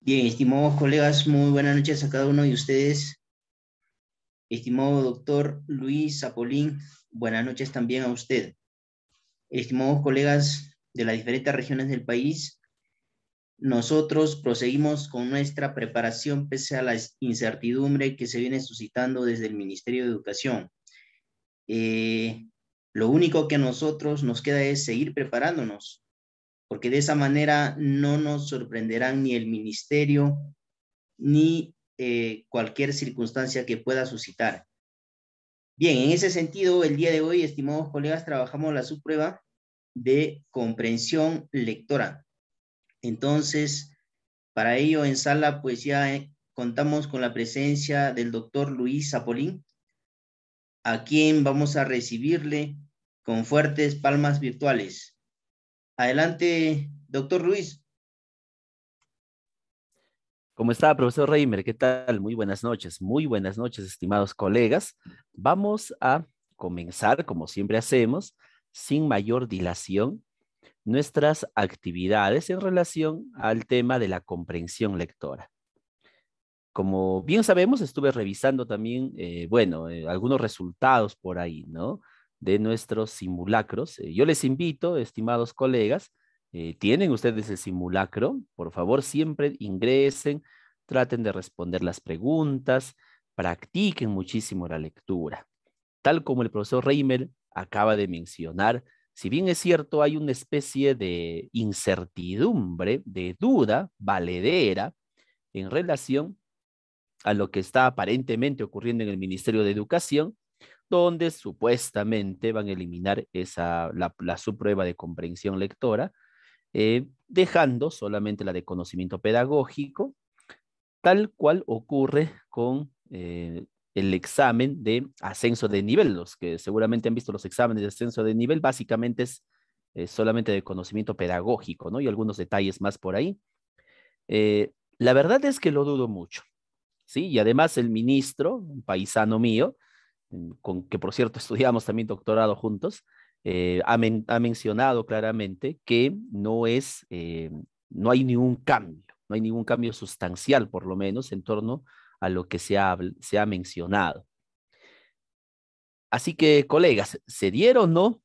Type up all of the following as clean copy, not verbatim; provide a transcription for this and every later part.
Bien, estimados colegas, muy buenas noches a cada uno de ustedes. Estimado doctor Luis Zapolín, buenas noches también a usted. Estimados colegas de las diferentes regiones del país, nosotros proseguimos con nuestra preparación pese a la incertidumbre que se viene suscitando desde el Ministerio de Educación. Eh, lo único que a nosotros nos queda es seguir preparándonos, porque de esa manera no nos sorprenderán ni el ministerio ni cualquier circunstancia que pueda suscitar. Bien, en ese sentido, el día de hoy, estimados colegas, trabajamos la subprueba de comprensión lectora. Entonces, para ello en sala, pues ya contamos con la presencia del doctor Luis Zapolín, a quien vamos a recibirle con fuertes palmas virtuales. Adelante, doctor Luis. ¿Cómo está, profesor Reimer? ¿Qué tal? Muy buenas noches, estimados colegas. Vamos a comenzar, como siempre hacemos, sin mayor dilación, nuestras actividades en relación al tema de la comprensión lectora. Como bien sabemos, estuve revisando también, algunos resultados por ahí, ¿no? De nuestros simulacros. Yo les invito, estimados colegas, ¿tienen ustedes el simulacro? Por favor, siempre ingresen, traten de responder las preguntas, practiquen muchísimo la lectura. Tal como el profesor Reimer acaba de mencionar, si bien es cierto, hay una especie de incertidumbre, de duda valedera en relación a lo que está aparentemente ocurriendo en el Ministerio de Educación, donde supuestamente van a eliminar la subprueba de comprensión lectora, dejando solamente la de conocimiento pedagógico, tal cual ocurre con el examen de ascenso de nivel. Los que seguramente han visto los exámenes de ascenso de nivel, básicamente es solamente de conocimiento pedagógico, ¿no? Y algunos detalles más por ahí. La verdad es que lo dudo mucho. ¿Sí? Y además el ministro, un paisano mío, con que por cierto estudiamos también doctorado juntos, ha mencionado claramente que no hay ningún cambio, no hay ningún cambio sustancial, por lo menos, en torno a lo que se ha mencionado. Así que, colegas, ¿se dieron o no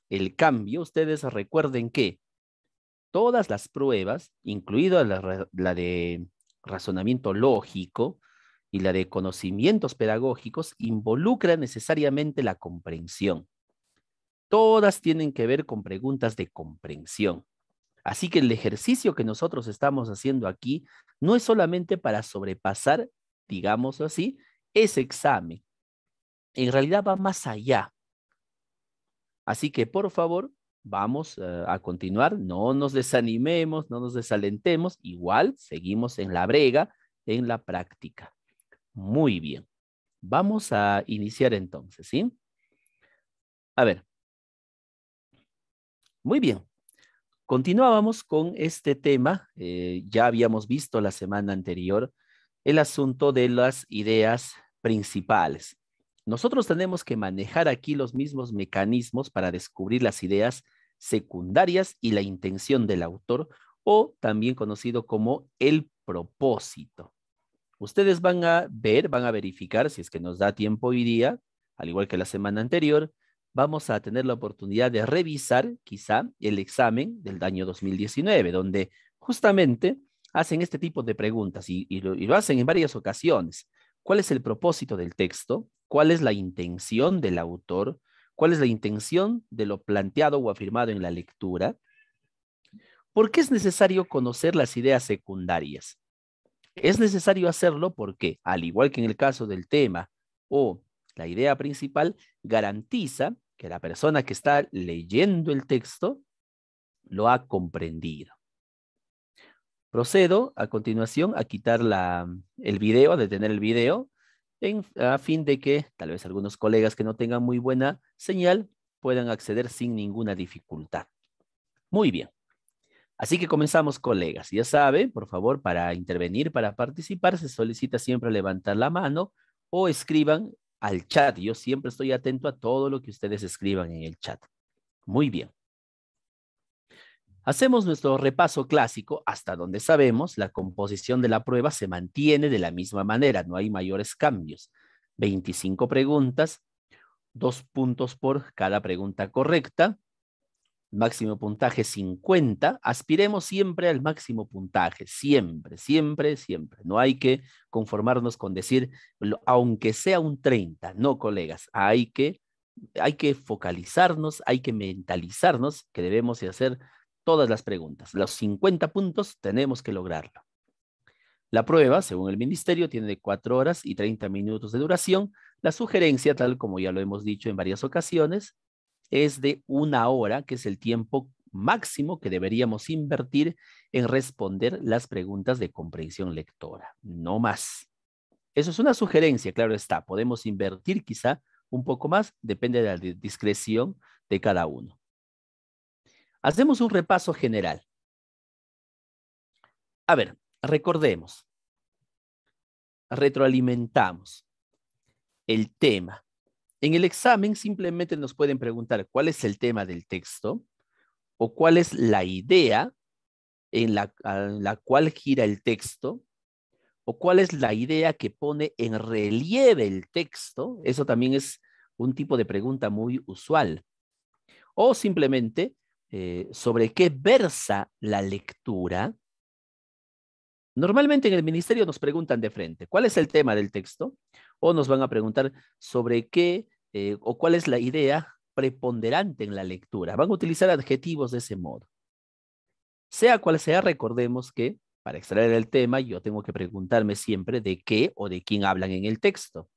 el cambio? Ustedes recuerden que todas las pruebas, incluida la de razonamiento lógico y la de conocimientos pedagógicos, involucran necesariamente la comprensión. Todas tienen que ver con preguntas de comprensión. Así que el ejercicio que nosotros estamos haciendo aquí no es solamente para sobrepasar, digamos así, ese examen. En realidad va más allá. Así que, por favor, vamos a continuar. No nos desanimemos, no nos desalentemos. Igual seguimos en la brega, en la práctica. Muy bien. Vamos a iniciar entonces, ¿sí? A ver. Muy bien. Continuábamos con este tema. Ya habíamos visto la semana anterior el asunto de las ideas principales. Nosotros tenemos que manejar aquí los mismos mecanismos para descubrir las ideas secundarias y la intención del autor, o también conocido como el propósito. Ustedes van a ver, van a verificar si es que nos da tiempo hoy día, al igual que la semana anterior, vamos a tener la oportunidad de revisar quizá el examen del año 2019, donde justamente hacen este tipo de preguntas y lo hacen en varias ocasiones. ¿Cuál es el propósito del texto? ¿Cuál es la intención del autor? ¿Cuál es la intención de lo planteado o afirmado en la lectura? ¿Por qué es necesario conocer las ideas secundarias? Es necesario hacerlo porque, al igual que en el caso del tema o la idea principal, garantiza que la persona que está leyendo el texto lo ha comprendido. Procedo a continuación a quitar el video, a detener el video, a fin de que tal vez algunos colegas que no tengan muy buena señal puedan acceder sin ninguna dificultad. Muy bien. Así que comenzamos, colegas. Ya saben, por favor, para intervenir, para participar, se solicita siempre levantar la mano o escriban al chat. Yo siempre estoy atento a todo lo que ustedes escriban en el chat. Muy bien. Hacemos nuestro repaso clásico hasta donde sabemos la composición de la prueba se mantiene de la misma manera, no hay mayores cambios. 25 preguntas, 2 puntos por cada pregunta correcta, máximo puntaje 50, aspiremos siempre al máximo puntaje, siempre, siempre, siempre. No hay que conformarnos con decir, aunque sea un 30, no, colegas, hay que focalizarnos, hay que mentalizarnos que debemos de hacer todas las preguntas. Los 50 puntos tenemos que lograrlo. La prueba, según el ministerio, tiene de 4 horas y 30 minutos de duración. La sugerencia, tal como ya lo hemos dicho en varias ocasiones, es de 1 hora, que es el tiempo máximo que deberíamos invertir en responder las preguntas de comprensión lectora, no más. Eso es una sugerencia, claro está. Podemos invertir quizá un poco más, depende de la discreción de cada uno. Hacemos un repaso general. A ver, recordemos, retroalimentamos el tema. En el examen simplemente nos pueden preguntar cuál es el tema del texto o cuál es la idea en la cual gira el texto o cuál es la idea que pone en relieve el texto. Eso también es un tipo de pregunta muy usual. O simplemente sobre qué versa la lectura. Normalmente en el ministerio nos preguntan de frente, ¿cuál es el tema del texto? O nos van a preguntar sobre qué o cuál es la idea preponderante en la lectura. Van a utilizar adjetivos de ese modo. Sea cual sea, recordemos que para extraer el tema yo tengo que preguntarme siempre de qué o de quién hablan en el texto.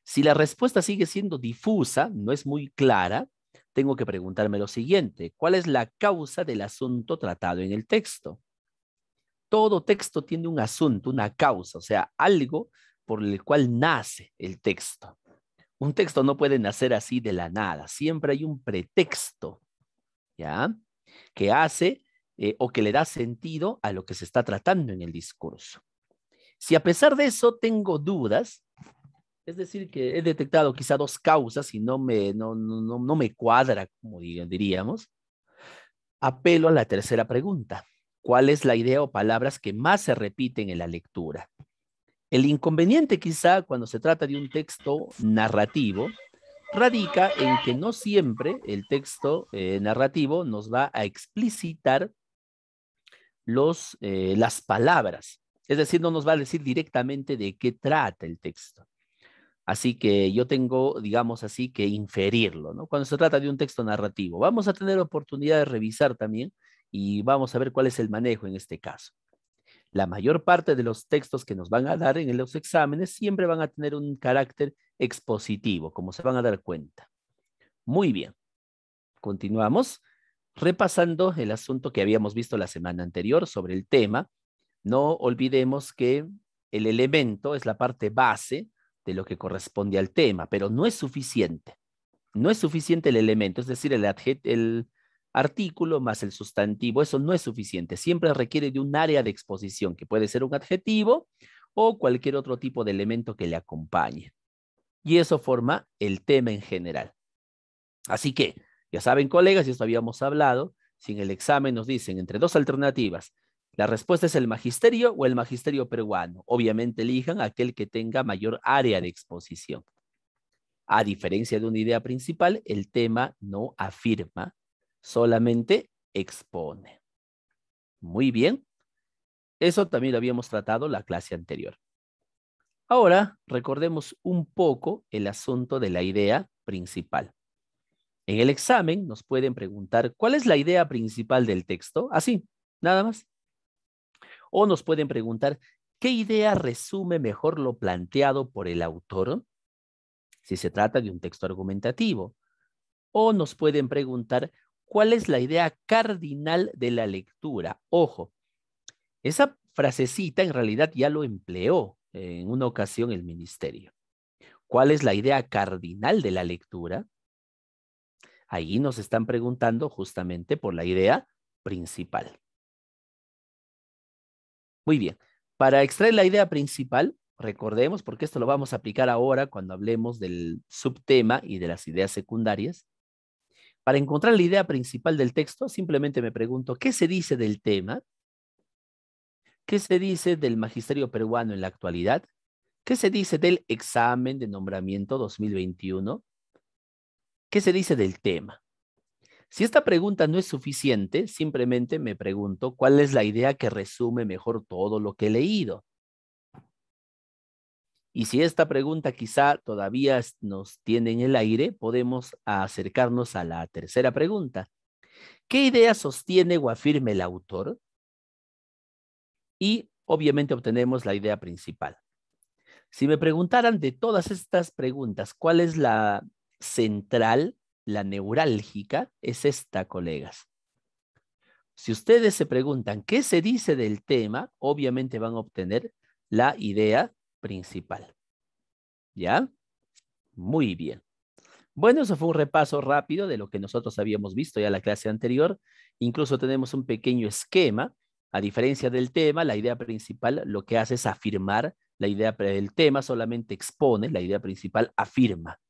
Si la respuesta sigue siendo difusa, no es muy clara, tengo que preguntarme lo siguiente, ¿cuál es la causa del asunto tratado en el texto? Todo texto tiene un asunto, una causa, o sea, algo por el cual nace el texto. Un texto no puede nacer así de la nada, siempre hay un pretexto, ¿ya? Que hace o que le da sentido a lo que se está tratando en el discurso. Si a pesar de eso tengo dudas, es decir, que he detectado quizá 2 causas y no me cuadra, como diríamos, apelo a la tercera pregunta. ¿Cuál es la idea o palabras que más se repiten en la lectura? El inconveniente quizá cuando se trata de un texto narrativo radica en que no siempre el texto narrativo nos va a explicitar las palabras. Es decir, no nos va a decir directamente de qué trata el texto. Así que yo tengo, digamos así, que inferirlo, ¿no? Cuando se trata de un texto narrativo. Vamos a tener oportunidad de revisar también y vamos a ver cuál es el manejo en este caso. La mayor parte de los textos que nos van a dar en los exámenes siempre van a tener un carácter expositivo, como se van a dar cuenta. Muy bien. Continuamos repasando el asunto que habíamos visto la semana anterior sobre el tema. No olvidemos que el elemento es la parte base de lo que corresponde al tema, pero no es suficiente. No es suficiente el elemento, es decir, el artículo más el sustantivo, eso no es suficiente. Siempre requiere de un área de exposición, que puede ser un adjetivo o cualquier otro tipo de elemento que le acompañe. Y eso forma el tema en general. Así que, ya saben, colegas, y esto habíamos hablado, si en el examen nos dicen entre 2 alternativas, la respuesta es el magisterio o el magisterio peruano. Obviamente elijan aquel que tenga mayor área de exposición. A diferencia de una idea principal, el tema no afirma, solamente expone. Muy bien. Eso también lo habíamos tratado la clase anterior. Ahora, recordemos un poco el asunto de la idea principal. En el examen nos pueden preguntar cuál es la idea principal del texto, así, nada más. O nos pueden preguntar qué idea resume mejor lo planteado por el autor, si se trata de un texto argumentativo. O nos pueden preguntar cuál es la idea cardinal de la lectura. Ojo, esa frasecita en realidad ya lo empleó en una ocasión el ministerio. ¿Cuál es la idea cardinal de la lectura? Ahí nos están preguntando justamente por la idea principal. Muy bien. Para extraer la idea principal, recordemos, porque esto lo vamos a aplicar ahora cuando hablemos del subtema y de las ideas secundarias, Para encontrar la idea principal del texto, simplemente me pregunto, ¿qué se dice del tema? ¿Qué se dice del magisterio peruano en la actualidad? ¿Qué se dice del examen de nombramiento 2021? ¿Qué se dice del tema? Si esta pregunta no es suficiente, simplemente me pregunto cuál es la idea que resume mejor todo lo que he leído. Y si esta pregunta quizá todavía nos tiene en el aire, podemos acercarnos a la tercera pregunta. ¿Qué idea sostiene o afirma el autor? Y obviamente obtenemos la idea principal. Si me preguntaran de todas estas preguntas, ¿cuál es la central, la neurálgica? Es esta, colegas. Si ustedes se preguntan qué se dice del tema, obviamente van a obtener la idea principal. ¿Ya? Muy bien. Bueno, eso fue un repaso rápido de lo que nosotros habíamos visto ya en la clase anterior. Incluso tenemos un pequeño esquema. A diferencia del tema, la idea principal lo que hace es afirmar la idea del tema, solamente expone, la idea principal afirma.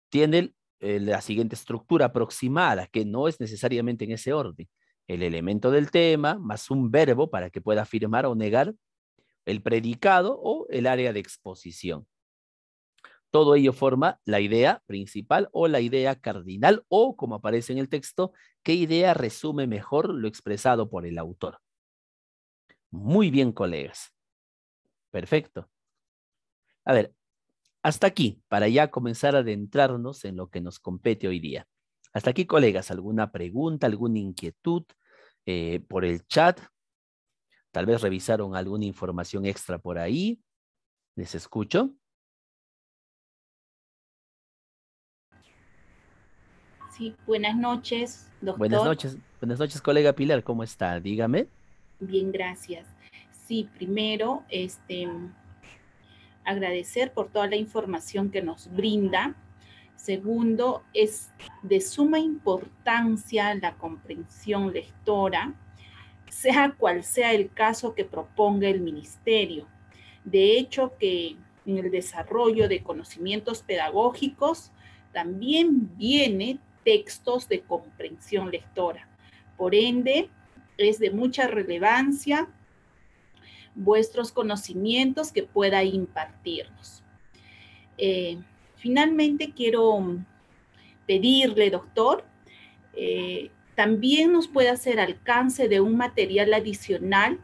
Tiene la siguiente estructura aproximada, que no es necesariamente en ese orden. El elemento del tema, más un verbo para que pueda afirmar o negar, el predicado o el área de exposición. Todo ello forma la idea principal o la idea cardinal o, como aparece en el texto, qué idea resume mejor lo expresado por el autor. Muy bien, colegas. Perfecto. A ver, hasta aquí, para ya comenzar a adentrarnos en lo que nos compete hoy día. Hasta aquí, colegas, ¿alguna pregunta, alguna inquietud por el chat? Tal vez revisaron alguna información extra por ahí. ¿Les escucho? Sí, buenas noches, doctor. Buenas noches, colega Pilar, ¿cómo está? Dígame. Bien, gracias. Sí, primero, agradecer por toda la información que nos brinda. Segundo, es de suma importancia la comprensión lectora, sea cual sea el caso que proponga el ministerio. De hecho, que en el desarrollo de conocimientos pedagógicos también viene textos de comprensión lectora. Por ende, es de mucha relevancia vuestros conocimientos que pueda impartirnos. Finalmente, quiero pedirle, doctor, también nos puede hacer alcance de un material adicional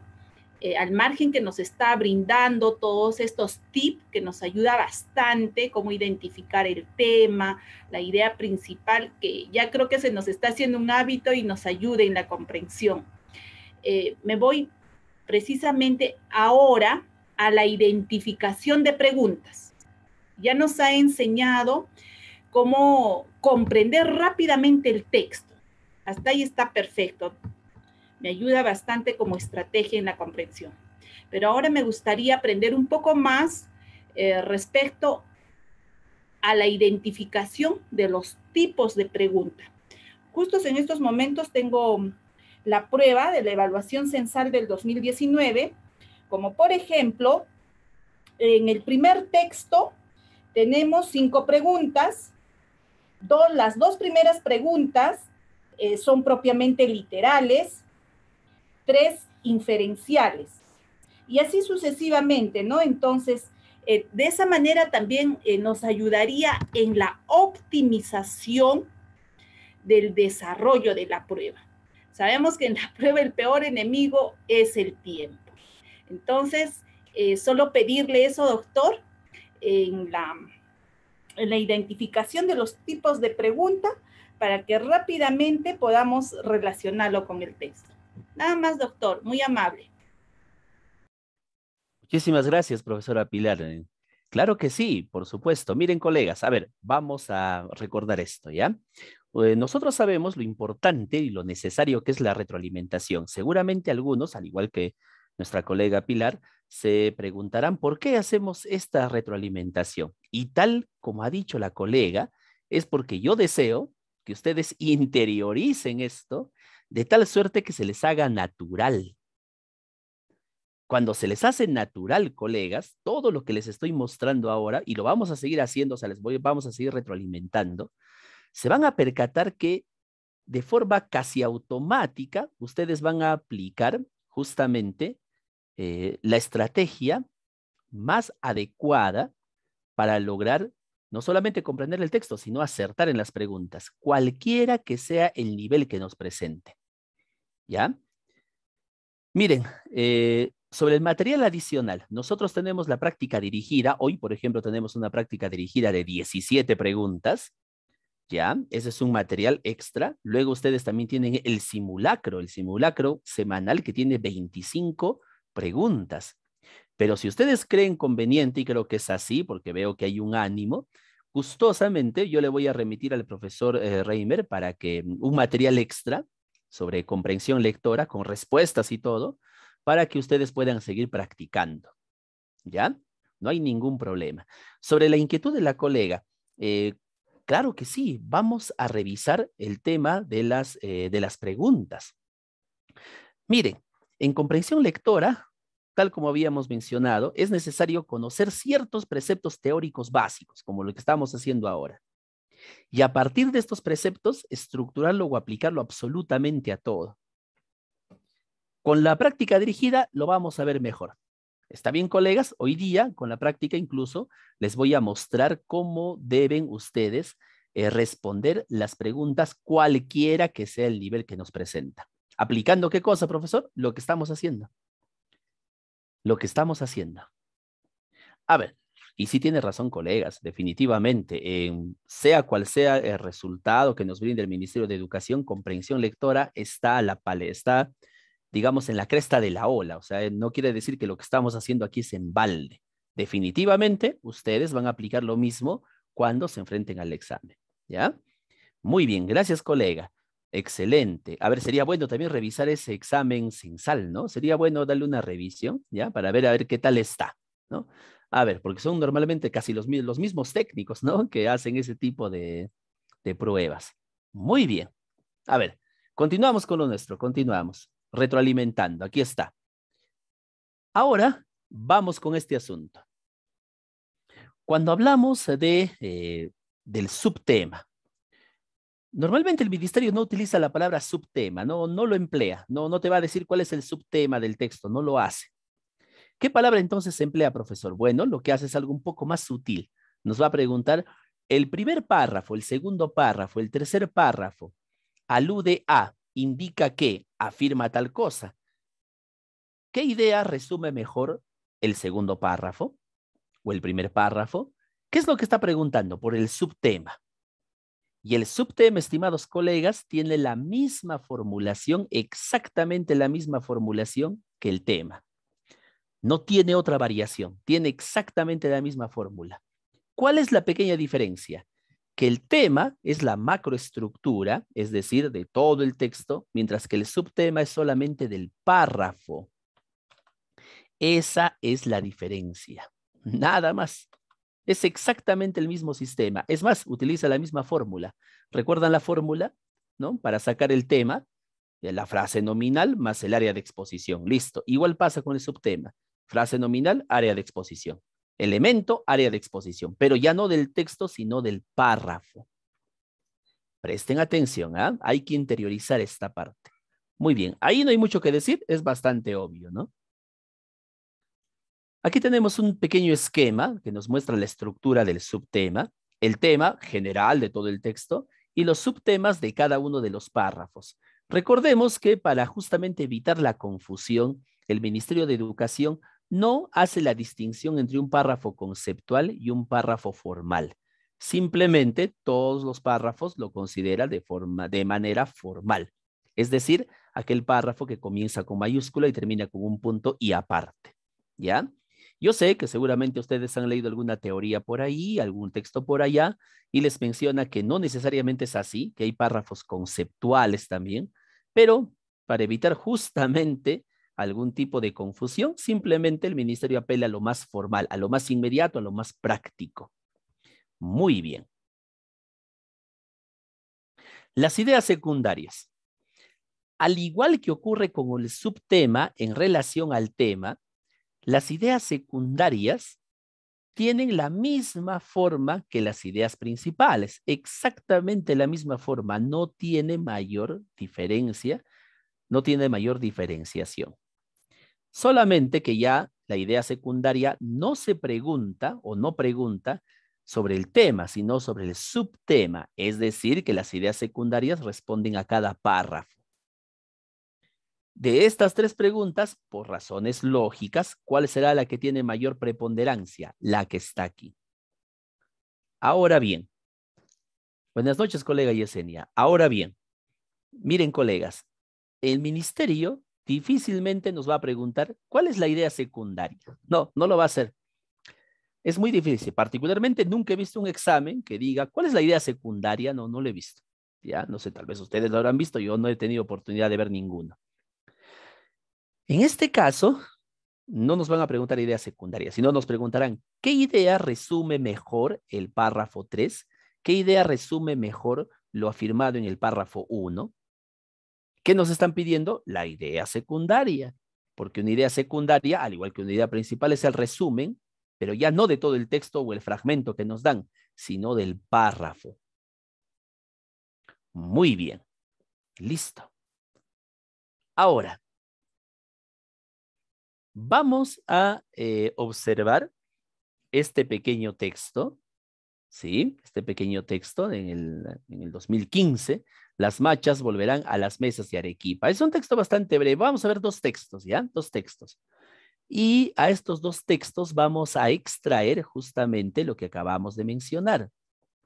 al margen que nos está brindando todos estos tips que nos ayuda bastante, cómo identificar el tema, la idea principal, que ya creo que se nos está haciendo un hábito y nos ayuda en la comprensión. Me voy precisamente ahora a la identificación de preguntas. Ya nos ha enseñado cómo comprender rápidamente el texto. Hasta ahí está perfecto. Me ayuda bastante como estrategia en la comprensión. Pero ahora me gustaría aprender un poco más respecto a la identificación de los tipos de pregunta. Justo en estos momentos tengo la prueba de la evaluación censal del 2019, como por ejemplo, en el primer texto tenemos 5 preguntas. Las dos primeras preguntas son propiamente literales, 3 inferenciales, y así sucesivamente, ¿no? Entonces, de esa manera también nos ayudaría en la optimización del desarrollo de la prueba. Sabemos que en la prueba el peor enemigo es el tiempo. Entonces, solo pedirle eso, doctor, en la identificación de los tipos de pregunta para que rápidamente podamos relacionarlo con el texto. Nada más, doctor, muy amable. Muchísimas gracias, profesora Pilar. Claro que sí, por supuesto. Miren, colegas, a ver, vamos a recordar esto, ¿ya? Nosotros sabemos lo importante y lo necesario que es la retroalimentación. Seguramente algunos, al igual que nuestra colega Pilar, se preguntarán por qué hacemos esta retroalimentación. Y tal como ha dicho la colega, es porque yo deseo que ustedes interioricen esto de tal suerte que se les haga natural. Cuando se les hace natural, colegas, todo lo que les estoy mostrando ahora, y lo vamos a seguir haciendo, o sea, vamos a seguir retroalimentando, se van a percatar que de forma casi automática ustedes van a aplicar justamente la estrategia más adecuada para lograr no solamente comprender el texto, sino acertar en las preguntas, cualquiera que sea el nivel que nos presente. ¿Ya? Miren, sobre el material adicional, nosotros tenemos la práctica dirigida. Hoy, por ejemplo, tenemos una práctica dirigida de 17 preguntas. ¿Ya? Ese es un material extra. Luego ustedes también tienen el simulacro semanal que tiene 25 preguntas. Pero si ustedes creen conveniente, y creo que es así, porque veo que hay un ánimo, gustosamente yo le voy a remitir al profesor Reimer para que un material extra sobre comprensión lectora, con respuestas y todo, para que ustedes puedan seguir practicando. ¿Ya? No hay ningún problema. Sobre la inquietud de la colega, claro que sí, vamos a revisar el tema de las preguntas. Miren, en comprensión lectora, tal como habíamos mencionado, es necesario conocer ciertos preceptos teóricos básicos, como lo que estamos haciendo ahora. Y a partir de estos preceptos, estructurarlo o aplicarlo absolutamente a todo. Con la práctica dirigida lo vamos a ver mejor. ¿Está bien, colegas? Hoy día, con la práctica incluso, les voy a mostrar cómo deben ustedes responder las preguntas cualquiera que sea el nivel que nos presenta. ¿Aplicando qué cosa, profesor? Lo que estamos haciendo. Lo que estamos haciendo. A ver, y sí tiene razón, colegas, definitivamente, sea cual sea el resultado que nos brinde el Ministerio de Educación, comprensión lectora está digamos, en la cresta de la ola. O sea, no quiere decir que lo que estamos haciendo aquí es en balde. Definitivamente, ustedes van a aplicar lo mismo cuando se enfrenten al examen. ¿Ya? Muy bien, gracias, colega. Excelente. A ver, sería bueno también revisar ese examen censal, ¿no? Sería bueno darle una revisión, ¿ya? Para ver a ver qué tal está, ¿no? A ver, porque son normalmente casi los mismos técnicos, ¿no? Que hacen ese tipo de pruebas. Muy bien. A ver, continuamos con lo nuestro, continuamos. Retroalimentando, aquí está. Ahora vamos con este asunto. Cuando hablamos del subtema, normalmente el ministerio no utiliza la palabra subtema, no lo emplea, no te va a decir cuál es el subtema del texto, no lo hace. ¿Qué palabra entonces se emplea, profesor? Bueno, lo que hace es algo un poco más sutil. Nos va a preguntar, el primer párrafo, el segundo párrafo, el tercer párrafo, alude a, indica que, afirma tal cosa. ¿Qué idea resume mejor el segundo párrafo o el primer párrafo? ¿Qué es lo que está preguntando? Por el subtema. Y el subtema, estimados colegas, tiene la misma formulación, exactamente la misma formulación que el tema. No tiene otra variación, tiene exactamente la misma fórmula. ¿Cuál es la pequeña diferencia? Que el tema es la macroestructura, es decir, de todo el texto, mientras que el subtema es solamente del párrafo. Esa es la diferencia. Nada más. Es exactamente el mismo sistema. Es más, utiliza la misma fórmula. ¿Recuerdan la fórmula? ¿No? Para sacar el tema, la frase nominal más el área de exposición. Listo. Igual pasa con el subtema. Frase nominal, área de exposición. Elemento, área de exposición. Pero ya no del texto, sino del párrafo. Presten atención, ¿ah? Hay que interiorizar esta parte. Muy bien. Ahí no hay mucho que decir. Es bastante obvio, ¿no? Aquí tenemos un pequeño esquema que nos muestra la estructura del subtema, el tema general de todo el texto y los subtemas de cada uno de los párrafos. Recordemos que para justamente evitar la confusión, el Ministerio de Educación no hace la distinción entre un párrafo conceptual y un párrafo formal. Simplemente todos los párrafos lo considera de manera formal. Es decir, aquel párrafo que comienza con mayúscula y termina con un punto y aparte. ¿Ya? Yo sé que seguramente ustedes han leído alguna teoría por ahí, algún texto por allá, y les menciona que no necesariamente es así, que hay párrafos conceptuales también, pero para evitar justamente algún tipo de confusión, simplemente el ministerio apela a lo más formal, a lo más inmediato, a lo más práctico. Muy bien. Las ideas secundarias. Al igual que ocurre con el subtema en relación al tema, las ideas secundarias tienen la misma forma que las ideas principales, exactamente la misma forma, no tiene mayor diferencia, no tiene mayor diferenciación. Solamente que ya la idea secundaria no se pregunta o no pregunta sobre el tema, sino sobre el subtema, es decir, que las ideas secundarias responden a cada párrafo. De estas tres preguntas, por razones lógicas, ¿cuál será la que tiene mayor preponderancia? La que está aquí. Ahora bien, buenas noches, colega Yesenia. Ahora bien, miren, colegas, el ministerio difícilmente nos va a preguntar ¿cuál es la idea secundaria? No, no lo va a hacer. Es muy difícil. Particularmente nunca he visto un examen que diga ¿cuál es la idea secundaria? No, no lo he visto. Ya, no sé, tal vez ustedes lo habrán visto, yo no he tenido oportunidad de ver ninguno. En este caso, no nos van a preguntar ideas secundarias, sino nos preguntarán ¿qué idea resume mejor el párrafo 3? ¿Qué idea resume mejor lo afirmado en el párrafo 1? ¿Qué nos están pidiendo? La idea secundaria, porque una idea secundaria, al igual que una idea principal, es el resumen, pero ya no de todo el texto o el fragmento que nos dan, sino del párrafo. Muy bien, listo. Ahora, vamos a observar este pequeño texto, ¿sí? Este pequeño texto en el 2015, las machas volverán a las mesas de Arequipa. Es un texto bastante breve. Vamos a ver dos textos, ¿ya? Dos textos. Y a estos dos textos vamos a extraer justamente lo que acabamos de mencionar.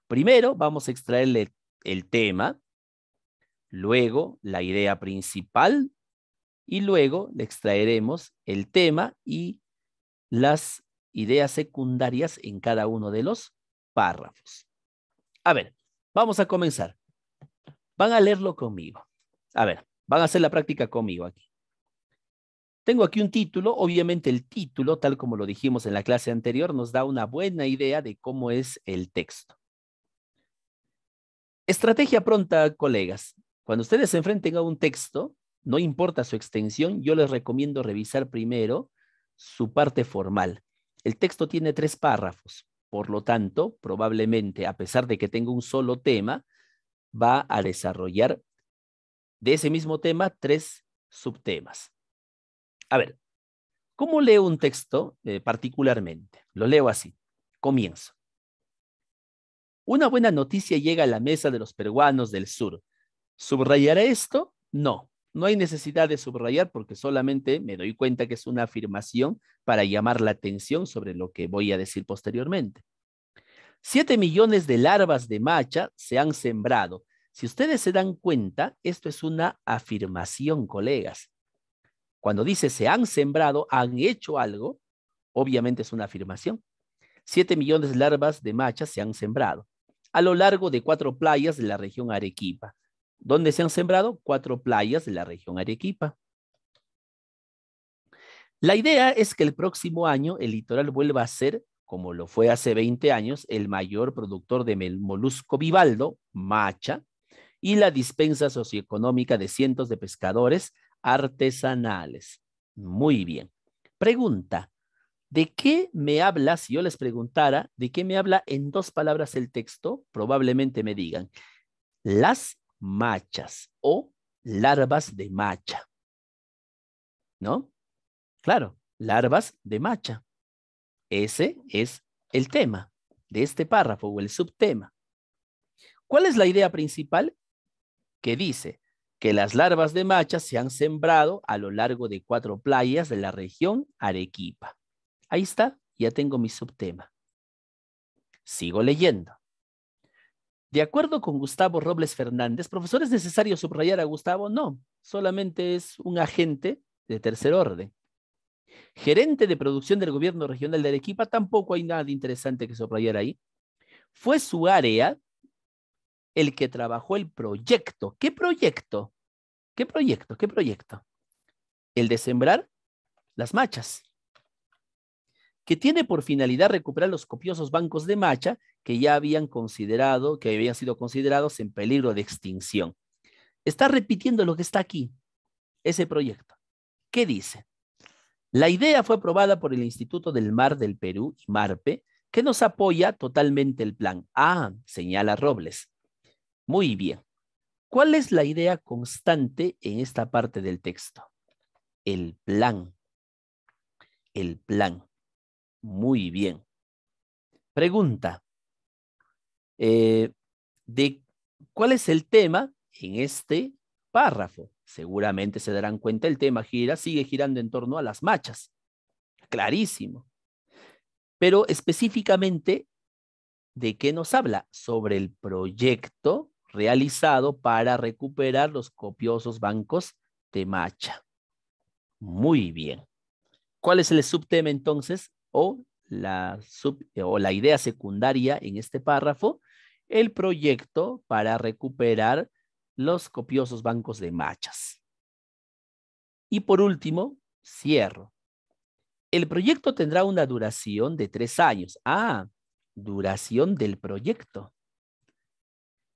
Primero vamos a extraerle el tema, luego la idea principal y luego le extraeremos el tema y las ideas secundarias en cada uno de los párrafos. A ver, vamos a comenzar. Van a leerlo conmigo. A ver, van a hacer la práctica conmigo aquí. Tengo aquí un título. Obviamente el título, tal como lo dijimos en la clase anterior, nos da una buena idea de cómo es el texto. Estrategia pronta, colegas. Cuando ustedes se enfrenten a un texto, no importa su extensión, yo les recomiendo revisar primero su parte formal. El texto tiene 3 párrafos. Por lo tanto, probablemente, a pesar de que tenga un solo tema, va a desarrollar de ese mismo tema 3 subtemas. A ver, ¿cómo leo un texto particularmente? Lo leo así. Comienzo. Una buena noticia llega a la mesa de los peruanos del sur. ¿Subrayaré esto? No, no hay necesidad de subrayar porque solamente me doy cuenta que es una afirmación para llamar la atención sobre lo que voy a decir posteriormente. 7 millones de larvas de macha se han sembrado. Si ustedes se dan cuenta, esto es una afirmación, colegas. Cuando dice se han sembrado, han hecho algo, obviamente es una afirmación. 7 millones de larvas de macha se han sembrado a lo largo de 4 playas de la región Arequipa. ¿Dónde se han sembrado? 4 playas de la región Arequipa. La idea es que el próximo año el litoral vuelva a ser, como lo fue hace 20 años, el mayor productor de molusco bivaldo, macha, y la dispensa socioeconómica de cientos de pescadores artesanales. Muy bien. Pregunta, ¿de qué me habla? Si yo les preguntara, ¿de qué me habla en 2 palabras el texto? Probablemente me digan, las machas o larvas de macha. ¿No? Claro, larvas de macha. Ese es el tema de este párrafo o el subtema. ¿Cuál es la idea principal? Que dice que las larvas de macha se han sembrado a lo largo de 4 playas de la región Arequipa. Ahí está, ya tengo mi subtema. Sigo leyendo. De acuerdo con Gustavo Robles Fernández, profesor, ¿es necesario subrayar a Gustavo? No, solamente es un agente de tercer orden. Gerente de producción del gobierno regional de Arequipa, tampoco hay nada interesante que subrayar ahí. Fue su área el que trabajó el proyecto. ¿Qué proyecto? ¿Qué proyecto? ¿Qué proyecto? El de sembrar las machas, que tiene por finalidad recuperar los copiosos bancos de macha que ya habían sido considerados en peligro de extinción. Está repitiendo lo que está aquí, ese proyecto. ¿Qué dice? La idea fue aprobada por el Instituto del Mar del Perú, IMARPE, ¿Qué nos apoya totalmente el plan? Ah, señala Robles. Muy bien. ¿Cuál es la idea constante en esta parte del texto? El plan. El plan. Muy bien. Pregunta. ¿De cuál es el tema en este párrafo? Seguramente se darán cuenta, el tema sigue girando en torno a las machas. Clarísimo. Pero específicamente, ¿de qué nos habla? Sobre el proyecto realizado para recuperar los copiosos bancos de macha. Muy bien. ¿Cuál es el subtema entonces? O la idea secundaria en este párrafo, el proyecto para recuperar los copiosos bancos de machas. Y por último, cierro. El proyecto tendrá una duración de 3 años. Ah, duración del proyecto.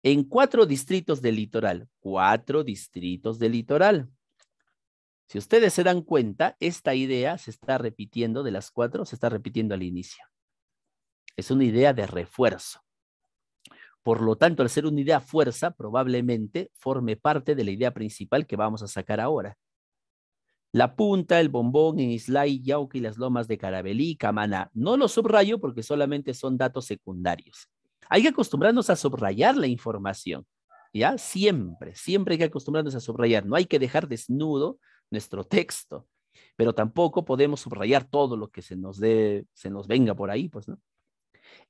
En 4 distritos del litoral. 4 distritos del litoral. Si ustedes se dan cuenta, esta idea se está repitiendo de las 4, se está repitiendo al inicio. Es una idea de refuerzo. Por lo tanto, al ser una idea fuerza, probablemente forme parte de la idea principal que vamos a sacar ahora. La Punta, el Bombón, en Islay, Yauca y las Lomas de Carabelí, Camaná. No lo subrayo porque solamente son datos secundarios. Hay que acostumbrarnos a subrayar la información. ¿Ya? Siempre hay que acostumbrarnos a subrayar. No hay que dejar desnudo nuestro texto, pero tampoco podemos subrayar todo lo que se nos venga por ahí, pues, ¿no?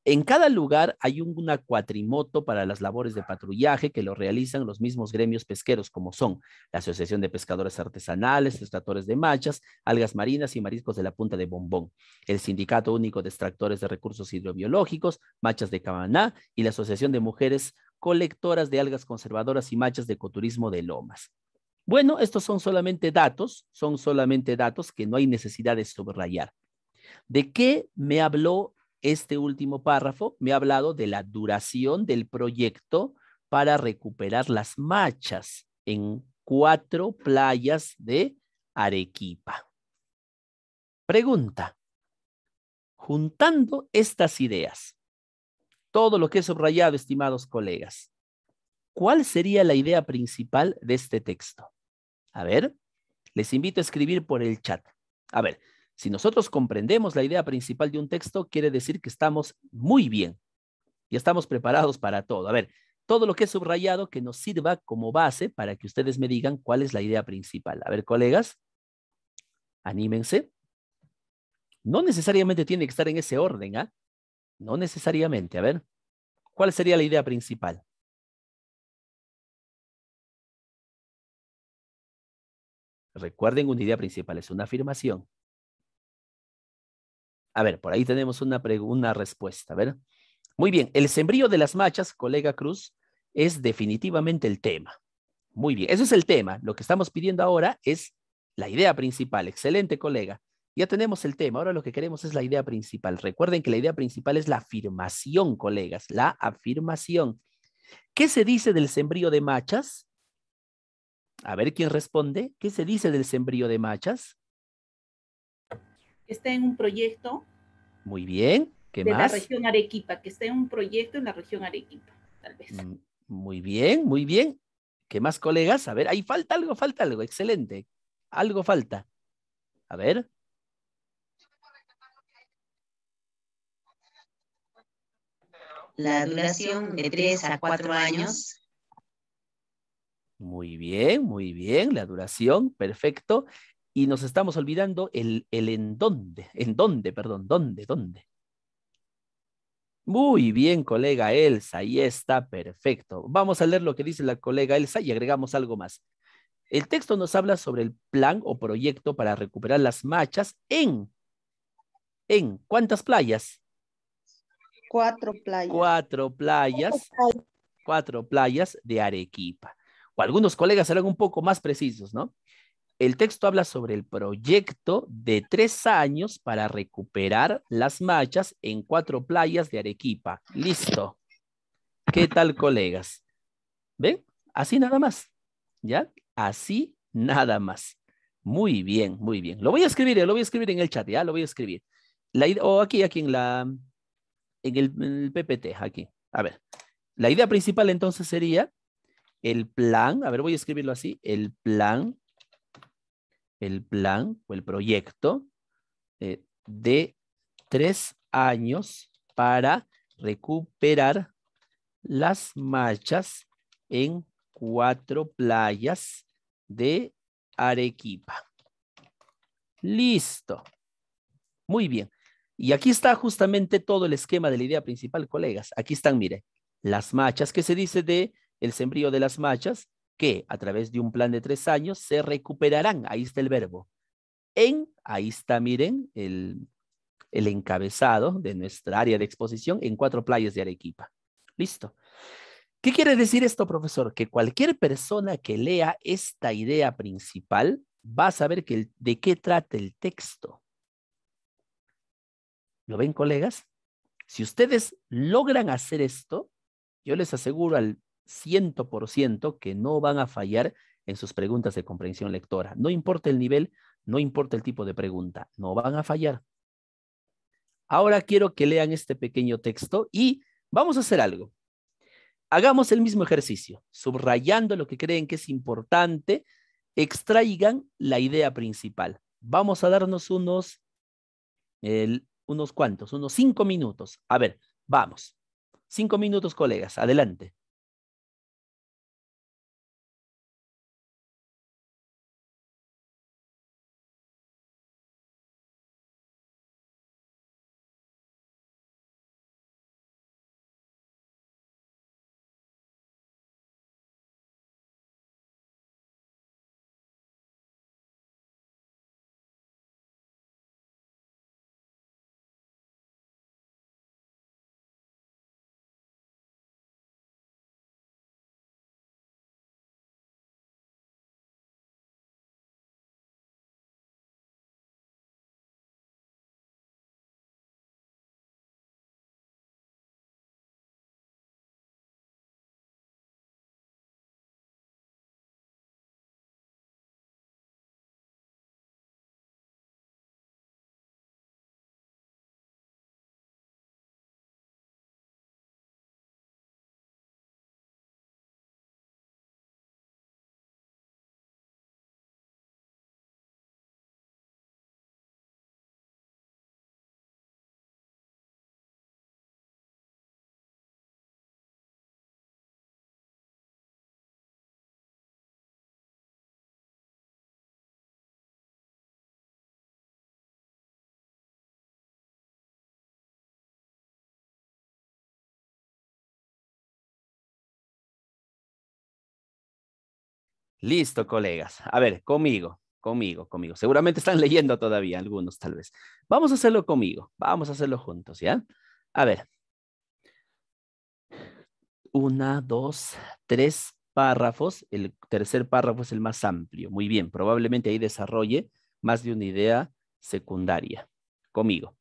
En cada lugar hay una cuatrimoto para las labores de patrullaje que lo realizan los mismos gremios pesqueros, como son la Asociación de Pescadores Artesanales, Extractores de Machas, Algas Marinas y Mariscos de la Punta de Bombón, el Sindicato Único de Extractores de Recursos Hidrobiológicos, Machas de Camaná y la Asociación de Mujeres Colectoras de Algas Conservadoras y Machas de Ecoturismo de Lomas. Bueno, estos son solamente datos que no hay necesidad de subrayar. ¿De qué me habló este último párrafo? Me ha hablado de la duración del proyecto para recuperar las machas en 4 playas de Arequipa. Pregunta. Juntando estas ideas, todo lo que he subrayado, estimados colegas, ¿cuál sería la idea principal de este texto? A ver, les invito a escribir por el chat. A ver, si nosotros comprendemos la idea principal de un texto, quiere decir que estamos muy bien y estamos preparados para todo. A ver, todo lo que he subrayado que nos sirva como base para que ustedes me digan cuál es la idea principal. A ver, colegas, anímense. No necesariamente tiene que estar en ese orden, ¿ah? No necesariamente. A ver, ¿cuál sería la idea principal? Recuerden, una idea principal es una afirmación. A ver, por ahí tenemos una respuesta. A ver. Muy bien, el sembrío de las machas, colega Cruz, es definitivamente el tema. Muy bien, eso es el tema. Lo que estamos pidiendo ahora es la idea principal. Excelente, colega. Ya tenemos el tema. Ahora lo que queremos es la idea principal. Recuerden que la idea principal es la afirmación, colegas. La afirmación. ¿Qué se dice del sembrío de machas? A ver quién responde. ¿Qué se dice del sembrío de machas? Está en un proyecto. Muy bien. ¿Qué más? De la región Arequipa, que está en un proyecto en la región Arequipa, tal vez. Muy bien, muy bien. ¿Qué más, colegas? A ver, ahí falta algo. Excelente. Algo falta. A ver. La duración de 3 a 4 años. Muy bien, la duración, perfecto. Y nos estamos olvidando el en dónde, dónde. Muy bien, colega Elsa, ahí está, perfecto. Vamos a leer lo que dice la colega Elsa y agregamos algo más. El texto nos habla sobre el plan o proyecto para recuperar las machas en ¿cuántas playas? 4 playas. 4 playas de Arequipa. O algunos colegas serán un poco más precisos, ¿no? El texto habla sobre el proyecto de 3 años para recuperar las machas en 4 playas de Arequipa. Listo. ¿Qué tal, colegas? ¿Ven? Así nada más. ¿Ya? Así nada más. Muy bien, muy bien. Lo voy a escribir en el chat, ¿ya? Lo voy a escribir. O aquí en la en el PPT, aquí. A ver, la idea principal entonces sería el plan, a ver, voy a escribirlo así, el plan o el proyecto de 3 años para recuperar las machas en 4 playas de Arequipa. Listo. Muy bien. Y aquí está justamente todo el esquema de la idea principal, colegas. Aquí están, mire, las machas. ¿Qué se dice de el sembrío de las machas? Que a través de un plan de 3 años se recuperarán. Ahí está el verbo. Ahí está, miren, el encabezado de nuestra área de exposición en 4 playas de Arequipa. Listo. ¿Qué quiere decir esto, profesor? Que cualquier persona que lea esta idea principal va a saber de qué trata el texto. ¿Lo ven, colegas? Si ustedes logran hacer esto, yo les aseguro al 100% que no van a fallar en sus preguntas de comprensión lectora. No importa el nivel, no importa el tipo de pregunta, no van a fallar. Ahora quiero que lean este pequeño texto y vamos a hacer algo. Hagamos el mismo ejercicio, subrayando lo que creen que es importante, extraigan la idea principal. Vamos a darnos unos 5 minutos. A ver, vamos. 5 minutos, colegas, adelante. Listo, colegas. A ver, conmigo. Seguramente están leyendo todavía, algunos tal vez. Vamos a hacerlo conmigo. Vamos a hacerlo juntos, ¿ya? A ver. 1, 2, 3 párrafos. El tercer párrafo es el más amplio. Muy bien, probablemente ahí desarrolle más de una idea secundaria. Conmigo.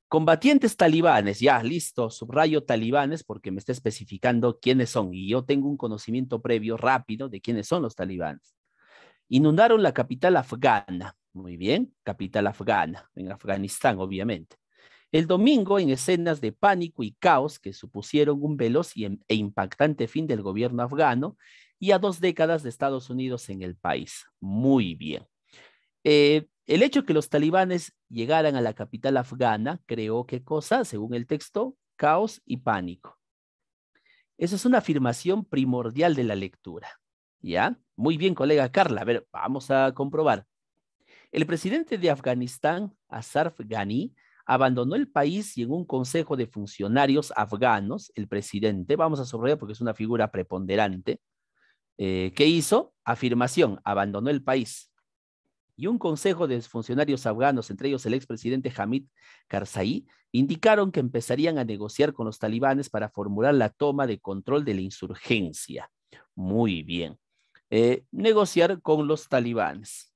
Combatientes talibanes, ya, listo, subrayo talibanes porque me está especificando quiénes son y yo tengo un conocimiento previo rápido de quiénes son los talibanes. Inundaron la capital afgana, muy bien, capital afgana, en Afganistán, obviamente. El domingo, en escenas de pánico y caos que supusieron un veloz e impactante fin del gobierno afgano y a 2 décadas de Estados Unidos en el país. Muy bien. El hecho de que los talibanes llegaran a la capital afgana creó, ¿qué cosa? Según el texto, caos y pánico. Esa es una afirmación primordial de la lectura. ¿Ya? Muy bien, colega Carla. A ver, vamos a comprobar. El presidente de Afganistán, Ashraf Ghani, abandonó el país y en un consejo de funcionarios afganos, el presidente, vamos a subrayar porque es una figura preponderante, ¿qué hizo? Afirmación, abandonó el país. Y un consejo de funcionarios afganos, entre ellos el expresidente Hamid Karzai, indicaron que empezarían a negociar con los talibanes para formular la toma de control de la insurgencia. Muy bien. Negociar con los talibanes.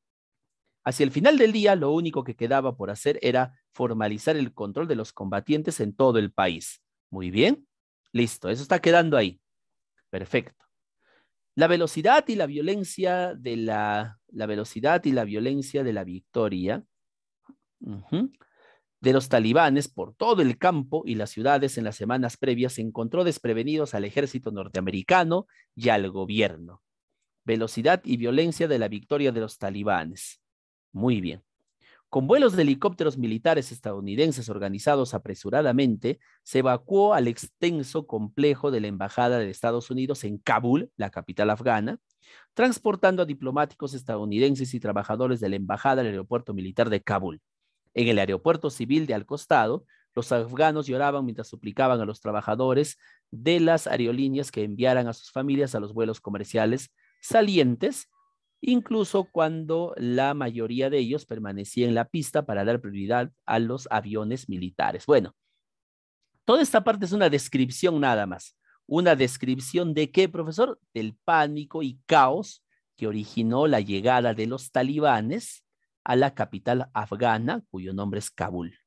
Hacia el final del día, lo único que quedaba por hacer era formalizar el control de los combatientes en todo el país. Muy bien. Listo, eso está quedando ahí. Perfecto. La velocidad y la violencia de la velocidad y la violencia de la victoria de los talibanes por todo el campo y las ciudades en las semanas previas encontró desprevenidos al ejército norteamericano y al gobierno. Velocidad y violencia de la victoria de los talibanes. Muy bien. Con vuelos de helicópteros militares estadounidenses organizados apresuradamente, se evacuó al extenso complejo de la Embajada de Estados Unidos en Kabul, la capital afgana, transportando a diplomáticos estadounidenses y trabajadores de la embajada al aeropuerto militar de Kabul. En el aeropuerto civil de al costado, los afganos lloraban mientras suplicaban a los trabajadores de las aerolíneas que enviaran a sus familias a los vuelos comerciales salientes, incluso cuando la mayoría de ellos permanecía en la pista para dar prioridad a los aviones militares. Bueno, toda esta parte es una descripción nada más. ¿Una descripción de qué, profesor? Del pánico y caos que originó la llegada de los talibanes a la capital afgana, cuyo nombre es Kabul.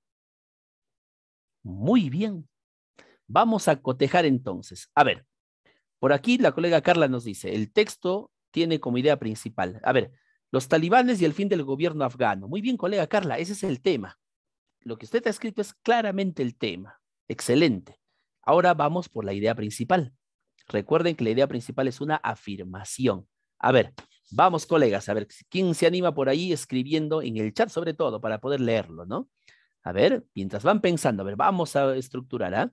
Muy bien. Vamos a cotejar entonces. A ver, por aquí la colega Carla nos dice, el texto tiene como idea principal. A ver, los talibanes y el fin del gobierno afgano. Muy bien, colega Carla, ese es el tema. Lo que usted ha escrito es claramente el tema. Excelente. Ahora vamos por la idea principal. Recuerden que la idea principal es una afirmación. A ver, vamos, colegas, a ver, ¿quién se anima por ahí escribiendo en el chat sobre todo para poder leerlo, ¿no? A ver, mientras van pensando, a ver, vamos a estructurar, ¿ah?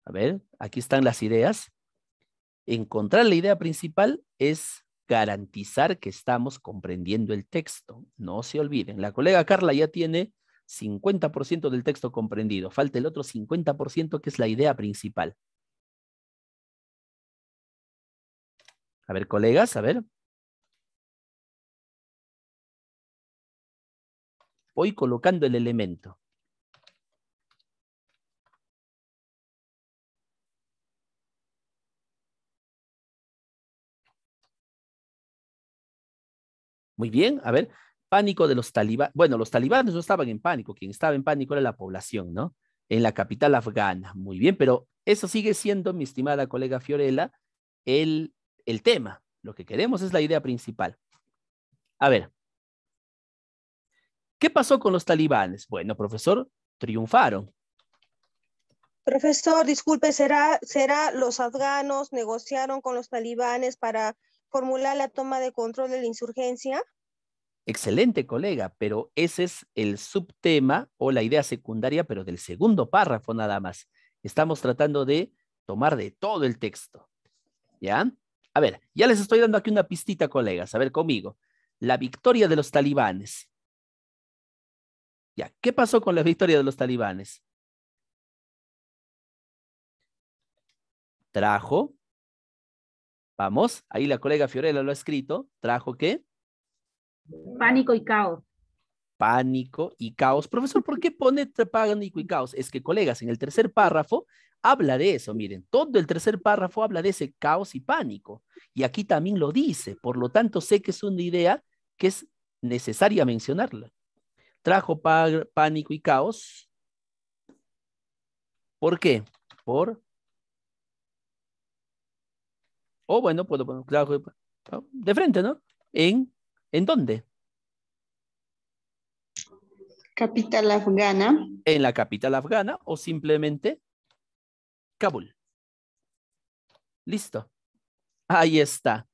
A ver, aquí están las ideas. Encontrar la idea principal es garantizar que estamos comprendiendo el texto. No se olviden. La colega Carla ya tiene 50% del texto comprendido. Falta el otro 50% que es la idea principal. A ver, colegas, a ver. Voy colocando el elemento. Muy bien, a ver, pánico de los talibanes. Bueno, los talibanes no estaban en pánico, quien estaba en pánico era la población, ¿no? En la capital afgana. Muy bien, pero eso sigue siendo, mi estimada colega Fiorella, el tema. Lo que queremos es la idea principal. A ver, ¿qué pasó con los talibanes? Bueno, profesor, triunfaron. Profesor, disculpe, ¿será los afganos negociaron con los talibanes para formular la toma de control de la insurgencia? Excelente, colega, pero ese es el subtema o la idea secundaria, pero del segundo párrafo nada más. Estamos tratando de tomar de todo el texto. ¿Ya? A ver, ya les estoy dando aquí una pistita, colegas. A ver, conmigo. La victoria de los talibanes. Ya, ¿qué pasó con la victoria de los talibanes? Trajo, vamos, ahí la colega Fiorella lo ha escrito, trajo ¿qué? Pánico y caos. Pánico y caos. Profesor, ¿por qué pone pánico y caos? Es que, colegas, en el tercer párrafo habla de eso. Miren, todo el tercer párrafo habla de ese caos y pánico. Y aquí también lo dice. Por lo tanto, sé que es una idea que es necesaria mencionarla. Trajo pánico y caos. ¿Por qué? Bueno, puedo poner de frente, ¿no? ¿En dónde? Capital afgana. En la capital afgana o simplemente Kabul. Listo. Ahí está,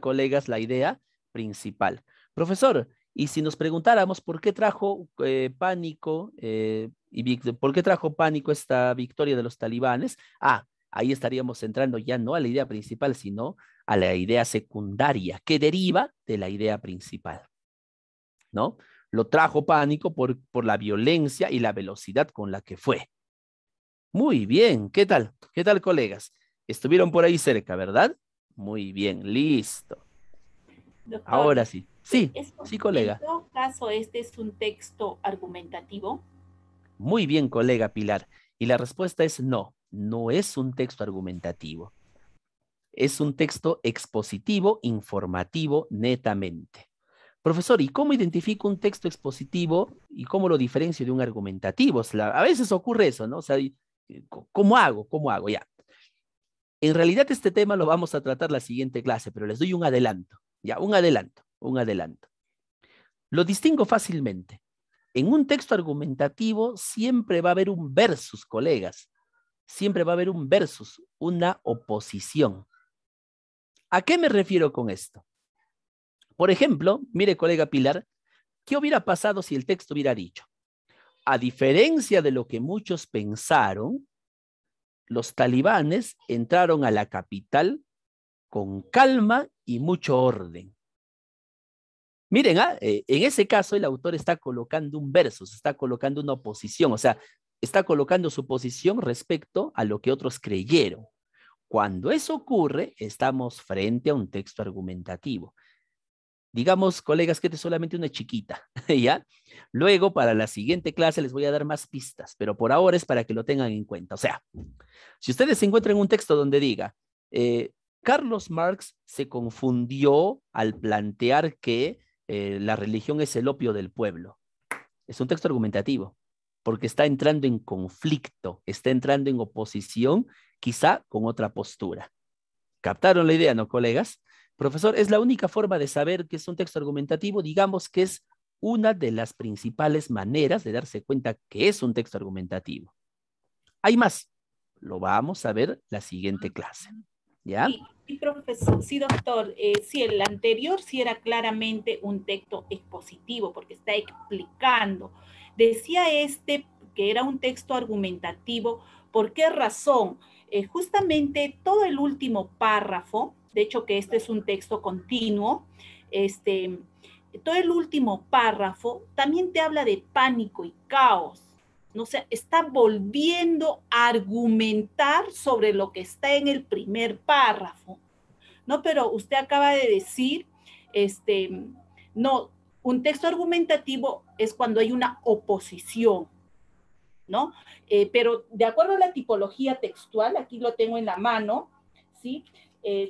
colegas, la idea principal. Profesor, y si nos preguntáramos por qué trajo pánico por qué trajo pánico esta victoria de los talibanes, ahí estaríamos entrando ya no a la idea principal, sino a la idea secundaria que deriva de la idea principal, ¿no? Lo trajo pánico por la violencia y la velocidad con la que fue. Muy bien, ¿qué tal? ¿Qué tal, colegas? Estuvieron por ahí cerca, ¿verdad? Muy bien, listo. Doctor, ahora sí. Sí, sí, colega. ¿En todo caso este es un texto argumentativo? Muy bien, colega Pilar. Y la respuesta es no, no es un texto argumentativo. Es un texto expositivo, informativo, netamente. Profesor, ¿y cómo identifico un texto expositivo y cómo lo diferencio de un argumentativo? A veces ocurre eso, ¿no? O sea, ¿cómo hago? Ya. En realidad este tema lo vamos a tratar la siguiente clase, pero les doy un adelanto. Ya, un adelanto. Lo distingo fácilmente. En un texto argumentativo siempre va a haber un versus, colegas. Siempre va a haber un versus, una oposición. ¿A qué me refiero con esto? Por ejemplo, mire, colega Pilar, ¿qué hubiera pasado si el texto hubiera dicho? A diferencia de lo que muchos pensaron, los talibanes entraron a la capital con calma y mucho orden. Miren, en ese caso el autor está colocando un versus, está colocando una oposición, o sea, está colocando su posición respecto a lo que otros creyeron. Cuando eso ocurre, estamos frente a un texto argumentativo. Digamos, colegas, que esta es solamente una chiquita, ¿ya? Luego, para la siguiente clase, les voy a dar más pistas, pero por ahora es para que lo tengan en cuenta. O sea, si ustedes encuentran un texto donde diga, Carlos Marx se confundió al plantear que la religión es el opio del pueblo. Es un texto argumentativo, porque está entrando en conflicto, está entrando en oposición, quizá con otra postura. ¿Captaron la idea, no, colegas? Profesor, es la única forma de saber que es un texto argumentativo, digamos que es una de las principales maneras de darse cuenta que es un texto argumentativo. Hay más, lo vamos a ver la siguiente clase. ¿Ya? Sí, profesor, sí, doctor. Sí, el anterior sí era claramente un texto expositivo, porque está explicando. Decía este que era un texto argumentativo. ¿Por qué razón? Justamente todo el último párrafo, de hecho que este es un texto continuo, todo el último párrafo también te habla de pánico y caos. ¿No? O sea, está volviendo a argumentar sobre lo que está en el primer párrafo, ¿no? Pero usted acaba de decir, no, un texto argumentativo es cuando hay una oposición, ¿no? Pero de acuerdo a la tipología textual, aquí lo tengo en la mano, ¿sí?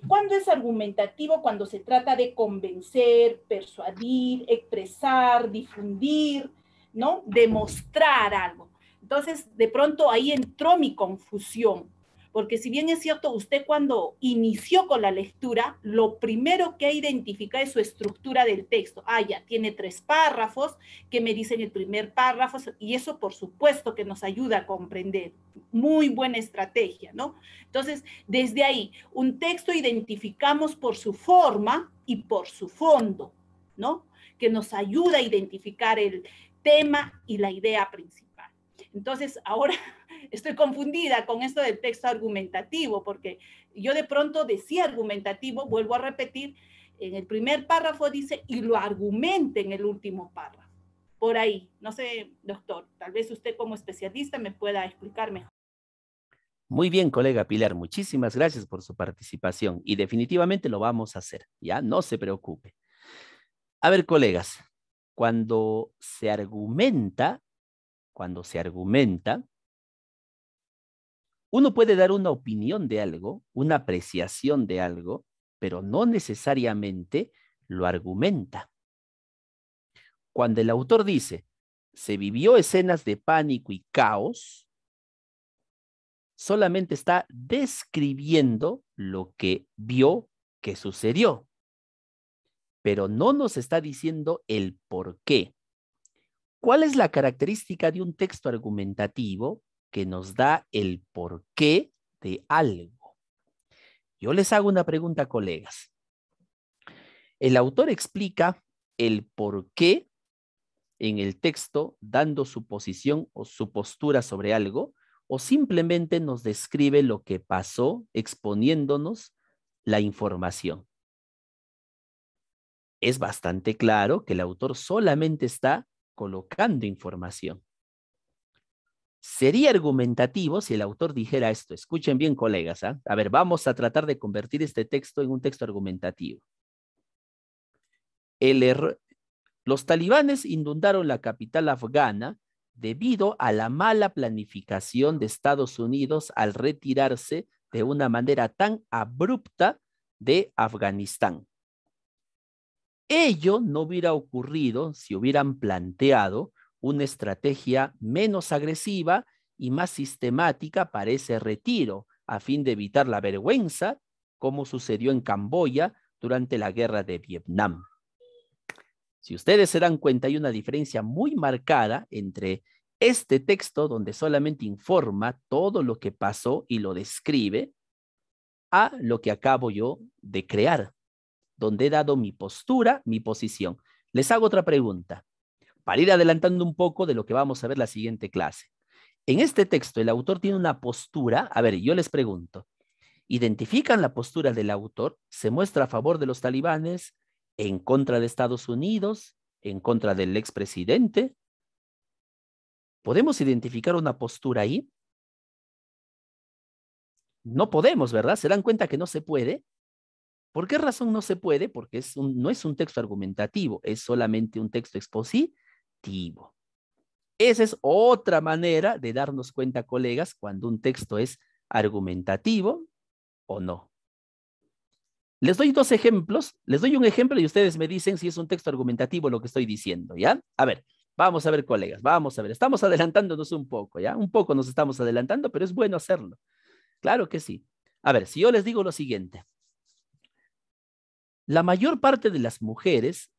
¿Cuándo es argumentativo? Cuando se trata de convencer, persuadir, expresar, difundir, ¿no? Demostrar algo. Entonces, de pronto ahí entró mi confusión, porque si bien es cierto, usted cuando inició con la lectura, lo primero que ha identificado es su estructura del texto. Ya tiene 3 párrafos que me dicen el primer párrafo, y eso por supuesto que nos ayuda a comprender. Muy buena estrategia, ¿no? Entonces, desde ahí, un texto identificamos por su forma y por su fondo, ¿no? Que nos ayuda a identificar el tema y la idea principal. Entonces, ahora estoy confundida con esto del texto argumentativo, porque yo de pronto decía argumentativo, vuelvo a repetir, en el primer párrafo dice, y lo argumente en el último párrafo. Por ahí, no sé, doctor, tal vez usted como especialista me pueda explicar mejor. Muy bien, colega Pilar, muchísimas gracias por su participación y definitivamente lo vamos a hacer, ¿ya? No se preocupe. A ver, colegas, cuando se argumenta, uno puede dar una opinión de algo, una apreciación de algo, pero no necesariamente lo argumenta. Cuando el autor dice, se vivió escenas de pánico y caos, solamente está describiendo lo que vio que sucedió, pero no nos está diciendo el por qué. ¿Cuál es la característica de un texto argumentativo que nos da el porqué de algo? Yo les hago una pregunta, colegas. El autor explica el porqué en el texto dando su posición o su postura sobre algo, o simplemente nos describe lo que pasó exponiéndonos la información. Es bastante claro que el autor solamente está colocando información. Sería argumentativo si el autor dijera esto. Escuchen bien, colegas. A ver, vamos a tratar de convertir este texto en un texto argumentativo. Los talibanes inundaron la capital afgana debido a la mala planificación de Estados Unidos al retirarse de una manera tan abrupta de Afganistán. Ello no hubiera ocurrido si hubieran planteado una estrategia menos agresiva y más sistemática para ese retiro, a fin de evitar la vergüenza, como sucedió en Camboya durante la guerra de Vietnam. Si ustedes se dan cuenta, hay una diferencia muy marcada entre este texto, donde solamente informa todo lo que pasó y lo describe, a lo que acabo yo de crear, donde he dado mi postura, mi posición. Les hago otra pregunta, para ir adelantando un poco de lo que vamos a ver la siguiente clase. En este texto, el autor tiene una postura. A ver, yo les pregunto, ¿identifican la postura del autor? ¿Se muestra a favor de los talibanes, en contra de Estados Unidos, en contra del expresidente? ¿Podemos identificar una postura ahí? No podemos, ¿verdad? ¿Se dan cuenta que no se puede? ¿Por qué razón no se puede? Porque no es un texto argumentativo, es solamente un texto expositivo. Esa es otra manera de darnos cuenta, colegas, cuando un texto es argumentativo o no. Les doy dos ejemplos, les doy un ejemplo y ustedes me dicen si es un texto argumentativo lo que estoy diciendo, ¿ya? A ver, vamos a ver, colegas, vamos a ver. Estamos adelantándonos un poco, ¿ya? Un poco nos estamos adelantando, pero es bueno hacerlo. Claro que sí. A ver, si yo les digo lo siguiente. La mayor parte de las mujeres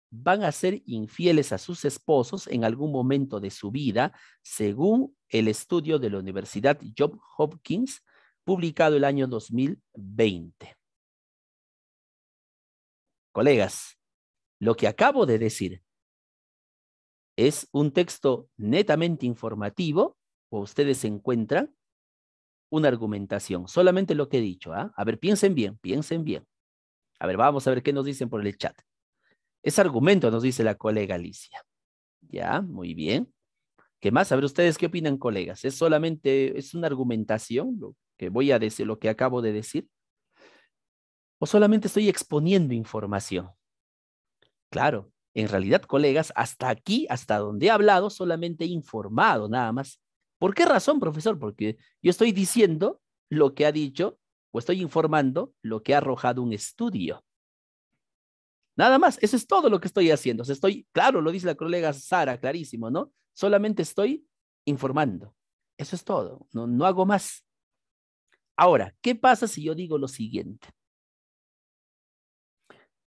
van a ser infieles a sus esposos en algún momento de su vida, según el estudio de la Universidad Johns Hopkins, publicado el año 2020. Colegas, lo que acabo de decir, ¿es un texto netamente informativo o ustedes encuentran una argumentación? Solamente lo que he dicho, ¿ah? A ver, piensen bien, piensen bien. A ver, vamos a ver qué nos dicen por el chat. Es argumento, nos dice la colega Alicia. Ya, muy bien. ¿Qué más? A ver, ¿ustedes qué opinan, colegas? ¿Es solamente, es una argumentación lo que voy a decir, lo que acabo de decir? ¿O solamente estoy exponiendo información? Claro, en realidad, colegas, hasta aquí, hasta donde he hablado, solamente he informado, nada más. ¿Por qué razón, profesor? Porque yo estoy diciendo lo que ha dicho, o estoy informando lo que ha arrojado un estudio. Nada más, eso es todo lo que estoy haciendo. O sea, claro, lo dice la colega Sara, clarísimo, ¿no? Solamente estoy informando. Eso es todo, no hago más. Ahora, ¿qué pasa si yo digo lo siguiente?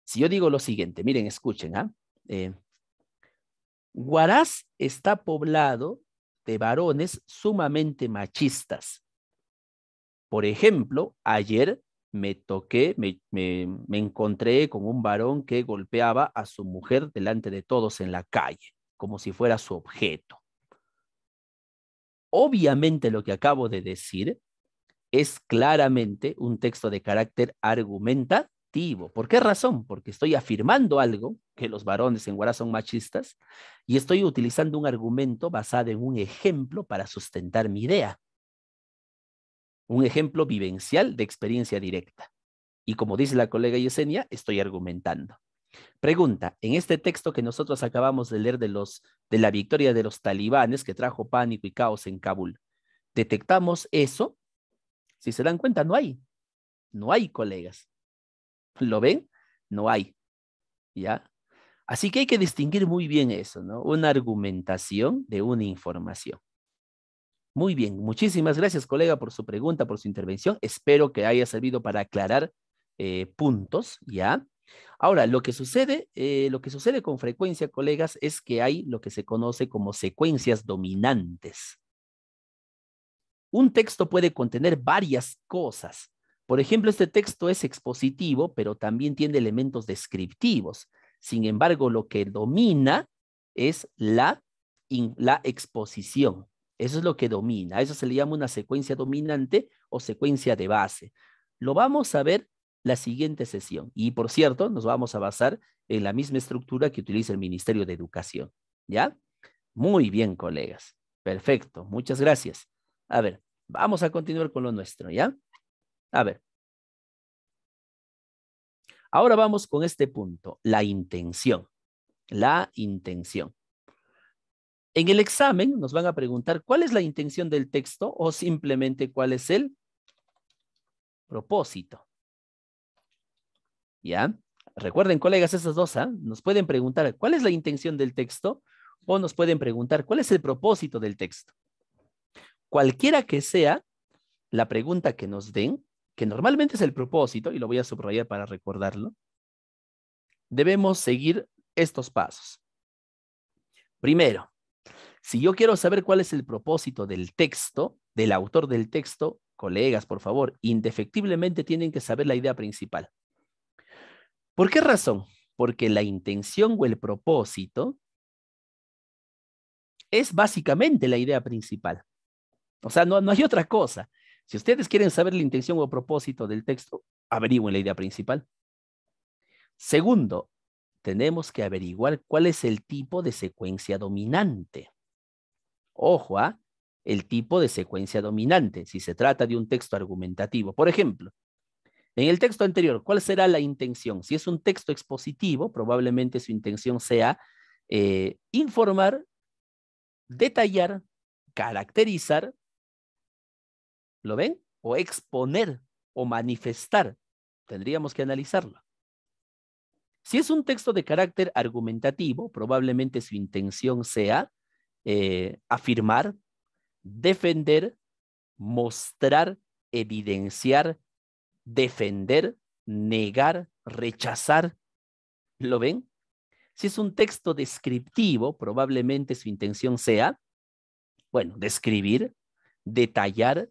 Si yo digo lo siguiente, miren, escuchen, ¿ah? Huaraz está poblado de varones sumamente machistas. Por ejemplo, ayer me encontré con un varón que golpeaba a su mujer delante de todos en la calle, como si fuera su objeto. Obviamente lo que acabo de decir es claramente un texto de carácter argumentativo. ¿Por qué razón? Porque estoy afirmando algo, que los varones en Huaraz son machistas, y estoy utilizando un argumento basado en un ejemplo para sustentar mi idea. Un ejemplo vivencial de experiencia directa. Y como dice la colega Yesenia, estoy argumentando. Pregunta, en este texto que nosotros acabamos de leer de la victoria de los talibanes que trajo pánico y caos en Kabul, ¿detectamos eso? Si se dan cuenta, no hay. No hay, colegas. ¿Lo ven? No hay. ¿Ya? Así que hay que distinguir muy bien eso, ¿no? Una argumentación de una información. Muy bien, muchísimas gracias, colega, por su pregunta, por su intervención. Espero que haya servido para aclarar puntos, ¿ya? Ahora, lo que sucede con frecuencia, colegas, es que hay lo que se conoce como secuencias dominantes. Un texto puede contener varias cosas. Por ejemplo, este texto es expositivo, pero también tiene elementos descriptivos. Sin embargo, lo que domina es la exposición. Eso es lo que domina. A eso se le llama una secuencia dominante o secuencia de base. Lo vamos a ver la siguiente sesión. Y por cierto, nos vamos a basar en la misma estructura que utiliza el Ministerio de Educación. ¿Ya? Muy bien, colegas. Perfecto. Muchas gracias. A ver, vamos a continuar con lo nuestro, ¿ya? A ver. Ahora vamos con este punto, la intención. La intención. En el examen nos van a preguntar cuál es la intención del texto o simplemente cuál es el propósito. ¿Ya? Recuerden, colegas, esas dos, ¿ah? Nos pueden preguntar cuál es la intención del texto o nos pueden preguntar cuál es el propósito del texto. Cualquiera que sea la pregunta que nos den, que normalmente es el propósito, y lo voy a subrayar para recordarlo, debemos seguir estos pasos. Primero, si yo quiero saber cuál es el propósito del texto, del autor del texto, colegas, por favor, indefectiblemente tienen que saber la idea principal. ¿Por qué razón? Porque la intención o el propósito es básicamente la idea principal. O sea, no hay otra cosa. Si ustedes quieren saber la intención o propósito del texto, averigüen la idea principal. Segundo, tenemos que averiguar cuál es el tipo de secuencia dominante. Ojo, el tipo de secuencia dominante, si se trata de un texto argumentativo. Por ejemplo, en el texto anterior, ¿cuál será la intención? Si es un texto expositivo, probablemente su intención sea informar, detallar, caracterizar, ¿lo ven? O exponer o manifestar. Tendríamos que analizarlo. Si es un texto de carácter argumentativo, probablemente su intención sea afirmar, defender, mostrar, evidenciar, defender, negar, rechazar. ¿Lo ven? Si es un texto descriptivo, probablemente su intención sea, bueno, describir, detallar,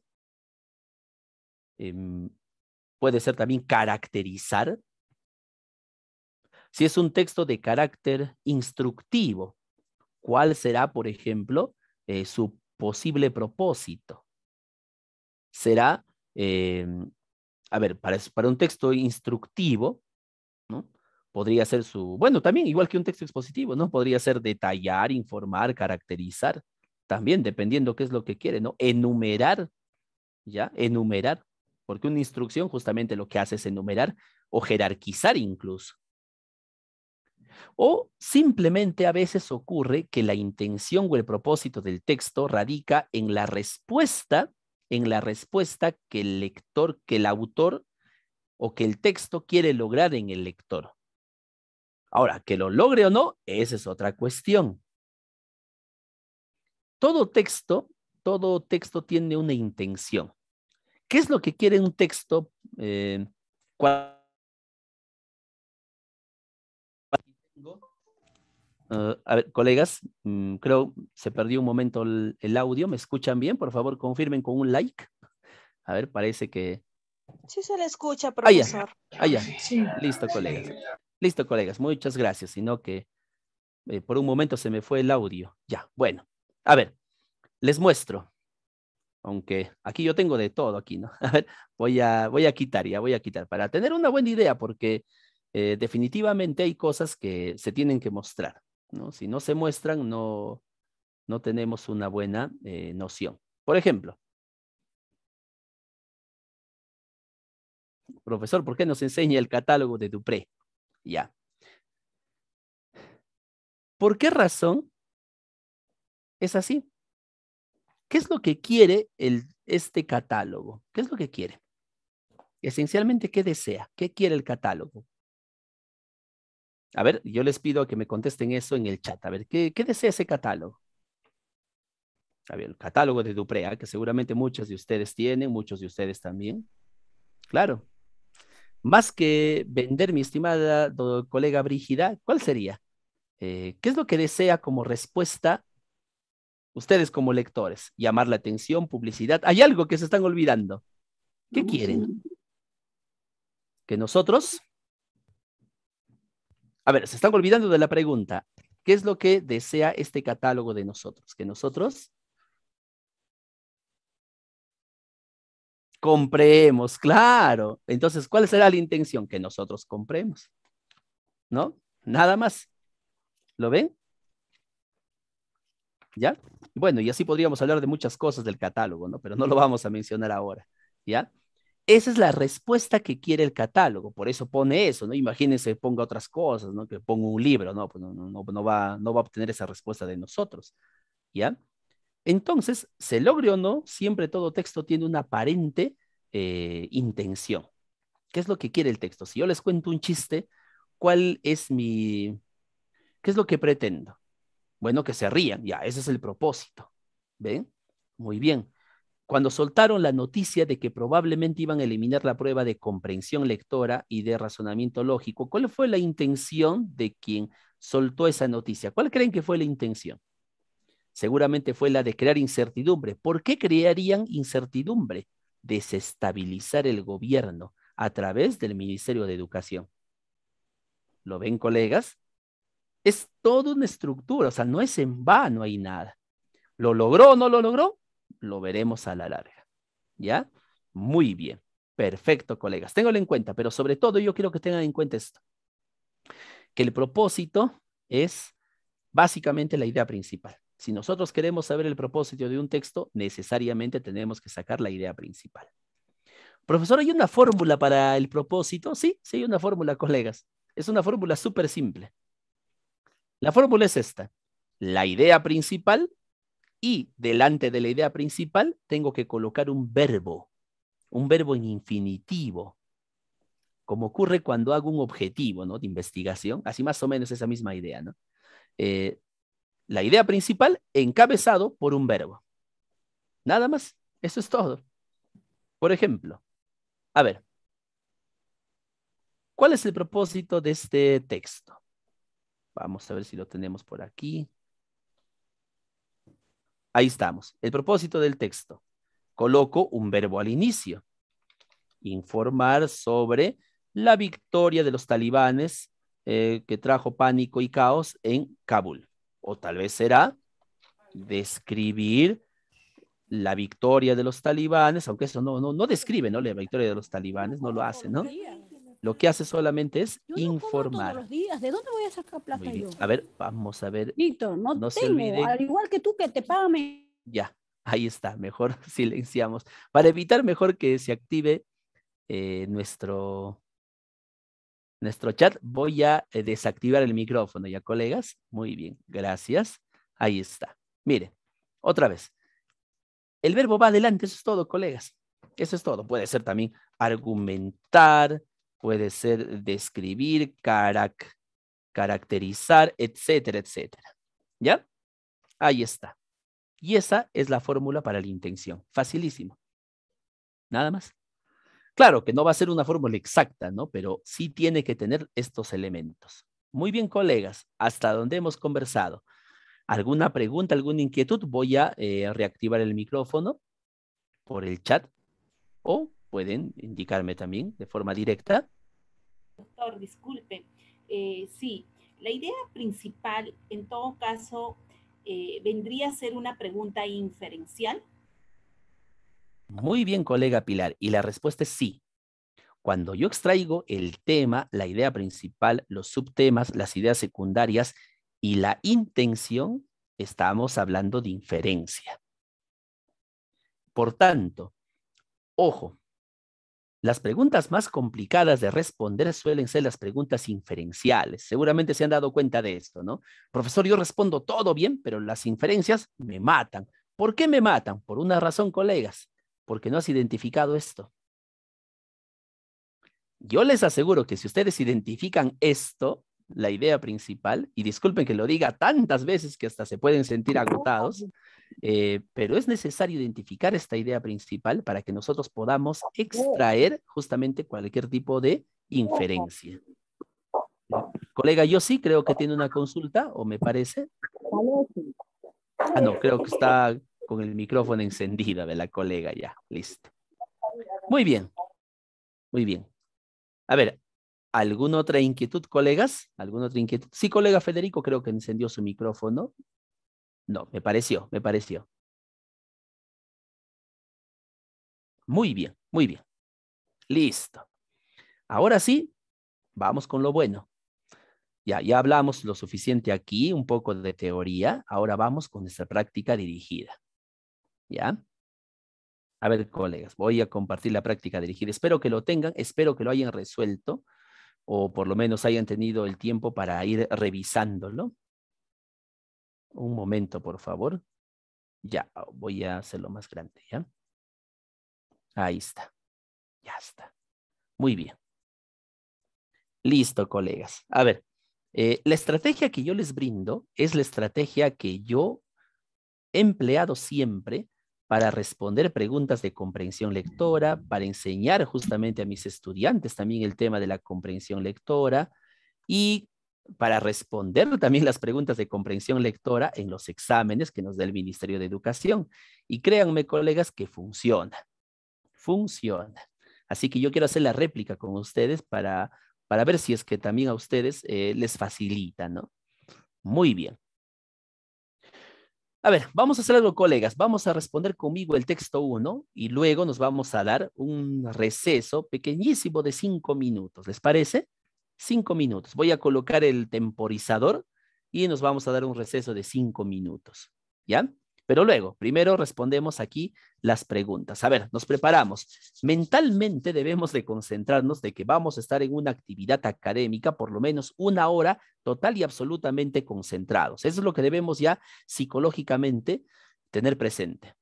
puede ser también caracterizar. Si es un texto de carácter instructivo, ¿cuál será, por ejemplo, su posible propósito? Será, a ver, para un texto instructivo, ¿no? Podría ser bueno, también igual que un texto expositivo, ¿no? Podría ser detallar, informar, caracterizar, también dependiendo qué es lo que quiere, ¿no? Enumerar, ¿ya? Enumerar, porque una instrucción justamente lo que hace es enumerar o jerarquizar incluso. O simplemente a veces ocurre que la intención o el propósito del texto radica en la respuesta que el lector, que el autor o que el texto quiere lograr en el lector. Ahora, que lo logre o no, esa es otra cuestión. Todo texto tiene una intención. ¿Qué es lo que quiere un texto? A ver, colegas, creo se perdió un momento el audio. ¿Me escuchan bien? Por favor, confirmen con un like. A ver, parece que... Sí se le escucha, profesor. Ya. Sí. Listo, colegas. Listo, colegas. Muchas gracias. Sino que por un momento se me fue el audio. Ya, bueno. A ver, les muestro. Aunque aquí yo tengo de todo aquí, ¿no? A ver, voy a quitar, para tener una buena idea, porque definitivamente hay cosas que se tienen que mostrar, ¿no? Si no se muestran, no tenemos una buena noción. Por ejemplo, profesor, ¿por qué nos enseña el catálogo de Dupré? Ya. ¿Por qué razón es así? ¿Qué es lo que quiere este catálogo? ¿Qué es lo que quiere? Esencialmente, ¿qué desea? ¿Qué quiere el catálogo? A ver, yo les pido que me contesten eso en el chat. A ver, ¿qué desea ese catálogo? A ver, el catálogo de Dupré, que seguramente muchos de ustedes tienen, muchos de ustedes también. Claro. Más que vender, mi estimada colega Brígida, ¿cuál sería? ¿Qué es lo que desea como respuesta ustedes como lectores? Llamar la atención, publicidad. Hay algo que se están olvidando. ¿Qué quieren? Que nosotros... A ver, se están olvidando de la pregunta. ¿Qué es lo que desea este catálogo de nosotros? Que nosotros compremos, claro. Entonces, ¿cuál será la intención? Que nosotros compremos, ¿no? Nada más. ¿Lo ven? ¿Ya? Bueno, y así podríamos hablar de muchas cosas del catálogo, ¿no? Pero no lo vamos a mencionar ahora, ¿ya? Esa es la respuesta que quiere el catálogo, por eso pone eso, ¿no? Imagínense, ponga otras cosas, ¿no? Que ponga un libro, ¿no? Pues no va a obtener esa respuesta de nosotros, ¿ya? Entonces, se logre o no, siempre todo texto tiene una aparente intención. ¿Qué es lo que quiere el texto? Si yo les cuento un chiste, ¿qué es lo que pretendo? Bueno, que se rían, ya, ese es el propósito. ¿Ven? Muy bien. Cuando soltaron la noticia de que probablemente iban a eliminar la prueba de comprensión lectora y de razonamiento lógico, ¿cuál fue la intención de quien soltó esa noticia? ¿Cuál creen que fue la intención? Seguramente fue la de crear incertidumbre. ¿Por qué crearían incertidumbre? Desestabilizar el gobierno a través del Ministerio de Educación. ¿Lo ven, colegas? Es toda una estructura, o sea, no es en vano ahí nada. ¿Lo logró o no lo logró? Lo veremos a la larga. ¿Ya? Muy bien. Perfecto, colegas. Ténganlo en cuenta, pero sobre todo yo quiero que tengan en cuenta esto. Que el propósito es básicamente la idea principal. Si nosotros queremos saber el propósito de un texto, necesariamente tenemos que sacar la idea principal. Profesor, ¿hay una fórmula para el propósito? Sí, sí hay una fórmula, colegas. Es una fórmula súper simple. La fórmula es esta. La idea principal y delante de la idea principal tengo que colocar un verbo en infinitivo, como ocurre cuando hago un objetivo, ¿no?, de investigación, así más o menos esa misma idea, ¿no? La idea principal encabezado por un verbo. Nada más, eso es todo. Por ejemplo, a ver, ¿cuál es el propósito de este texto? Vamos a ver si lo tenemos por aquí. Ahí estamos. El propósito del texto. Coloco un verbo al inicio. Informar sobre la victoria de los talibanes que trajo pánico y caos en Kabul. O tal vez será describir la victoria de los talibanes, aunque eso no describe, ¿no?, la victoria de los talibanes, no lo hace, ¿no? Lo que hace solamente es informar. Todos los días. ¿De dónde voy a sacar plata yo? A ver, vamos a ver. Víctor, no se tengo, olviden. al igual que tú que te pagan. Ya, ahí está, mejor silenciamos. Para evitar mejor que se active nuestro chat, voy a desactivar el micrófono, ¿ya, colegas? Muy bien, gracias. Ahí está. Mire, otra vez. El verbo va adelante, eso es todo, colegas. Eso es todo. Puede ser también argumentar, puede ser describir, caracterizar, etcétera, etcétera. ¿Ya? Ahí está. Y esa es la fórmula para la intención. Facilísimo. Nada más. Claro que no va a ser una fórmula exacta, ¿no? Pero sí tiene que tener estos elementos. Muy bien, colegas. Hasta donde hemos conversado. ¿Alguna pregunta, alguna inquietud? Voy a reactivar el micrófono por el chat o pueden indicarme también de forma directa. Doctor, disculpe. Sí, la idea principal, en todo caso, vendría a ser una pregunta inferencial. Muy bien, colega Pilar. Y la respuesta es sí. Cuando yo extraigo el tema, la idea principal, los subtemas, las ideas secundarias y la intención, estamos hablando de inferencia. Por tanto, ojo, las preguntas más complicadas de responder suelen ser las preguntas inferenciales. Seguramente se han dado cuenta de esto, ¿no? Profesor, yo respondo todo bien, pero las inferencias me matan. ¿Por qué me matan? Por una razón, colegas. Porque no has identificado esto. Yo les aseguro que si ustedes identifican esto, la idea principal, y disculpen que lo diga tantas veces que hasta se pueden sentir agotados, pero es necesario identificar esta idea principal para que nosotros podamos extraer justamente cualquier tipo de inferencia. Colega, yo sí creo que tiene una consulta, ¿o me parece? Ah, no, creo que está con el micrófono encendido de la colega ya. Listo. Muy bien. Muy bien. A ver, ¿alguna otra inquietud, colegas? ¿Alguna otra inquietud? Sí, colega Federico, creo que encendió su micrófono. No, me pareció. Muy bien, muy bien. Listo. Ahora sí, vamos con lo bueno. Ya hablamos lo suficiente aquí, un poco de teoría. Ahora vamos con nuestra práctica dirigida. ¿Ya? A ver, colegas, voy a compartir la práctica dirigida. Espero que lo tengan, espero que lo hayan resuelto o por lo menos hayan tenido el tiempo para ir revisándolo. Un momento, por favor. Ya, voy a hacerlo más grande, ¿ya? Ahí está. Ya está. Muy bien. Listo, colegas. A ver, la estrategia que yo les brindo es la estrategia que yo he empleado siempre para responder preguntas de comprensión lectora, para enseñar justamente a mis estudiantes también el tema de la comprensión lectora y para responder también las preguntas de comprensión lectora en los exámenes que nos da el Ministerio de Educación. Y créanme, colegas, que funciona. Funciona. Así que yo quiero hacer la réplica con ustedes para ver si es que también a ustedes les facilita, ¿no? Muy bien. A ver, vamos a hacer algo, colegas. Vamos a responder conmigo el texto 1 y luego nos vamos a dar un receso pequeñísimo de 5 minutos. ¿Les parece? 5 minutos. Voy a colocar el temporizador y nos vamos a dar un receso de 5 minutos. ¿Ya? Pero luego, primero respondemos aquí las preguntas. A ver, nos preparamos. Mentalmente debemos de concentrarnos de que vamos a estar en una actividad académica por lo menos 1 hora total y absolutamente concentrados. Eso es lo que debemos ya psicológicamente tener presente.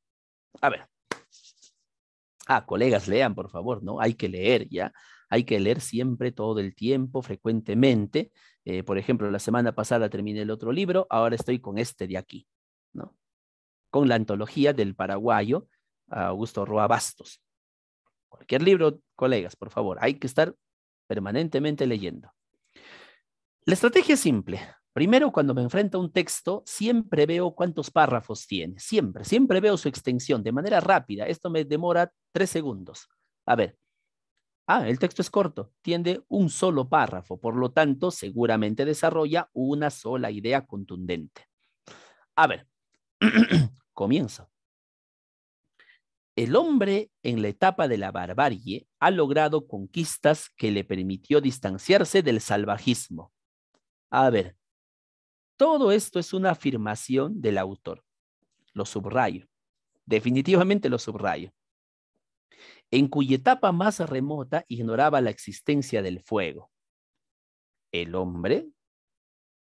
A ver. Colegas, lean, por favor, ¿no? Hay que leer ya. Hay que leer siempre, todo el tiempo, frecuentemente. Por ejemplo, la semana pasada terminé el otro libro, ahora estoy con este de aquí, ¿no? Con la antología del paraguayo Augusto Roa Bastos. Cualquier libro, colegas, por favor, hay que estar permanentemente leyendo. La estrategia es simple. Primero, cuando me enfrento a un texto, siempre veo cuántos párrafos tiene. Siempre veo su extensión de manera rápida. Esto me demora 3 segundos. A ver. El texto es corto, tiene un solo párrafo, por lo tanto, seguramente desarrolla una sola idea contundente. A ver, comienzo. El hombre en la etapa de la barbarie ha logrado conquistas que le permitió distanciarse del salvajismo. A ver, todo esto es una afirmación del autor. Lo subrayo. Definitivamente lo subrayo. En cuya etapa más remota ignoraba la existencia del fuego. El hombre,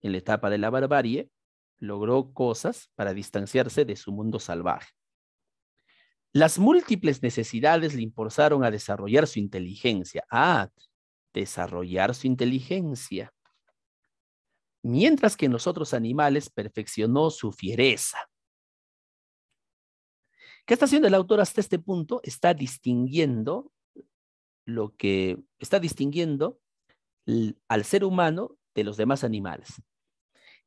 en la etapa de la barbarie, logró cosas para distanciarse de su mundo salvaje. Las múltiples necesidades le impulsaron a desarrollar su inteligencia. Desarrollar su inteligencia. Mientras que en los otros animales perfeccionó su fiereza. ¿Qué está haciendo el autor hasta este punto? Está distinguiendo al ser humano de los demás animales.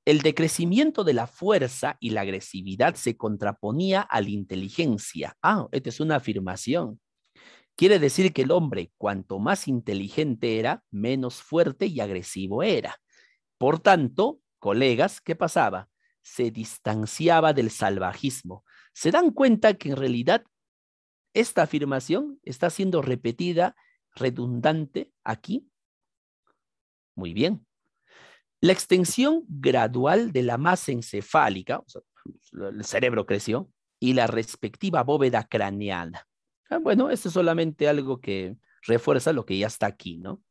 El decrecimiento de la fuerza y la agresividad se contraponía a la inteligencia. Esta es una afirmación. Quiere decir que el hombre, cuanto más inteligente era, menos fuerte y agresivo era. Por tanto, colegas, ¿qué pasaba? Se distanciaba del salvajismo. ¿Se dan cuenta que en realidad esta afirmación está siendo repetida, redundante aquí? Muy bien. La extensión gradual de la masa encefálica, o sea, el cerebro creció, y la respectiva bóveda craneana. Bueno, esto es solamente algo que refuerza lo que ya está aquí, ¿no?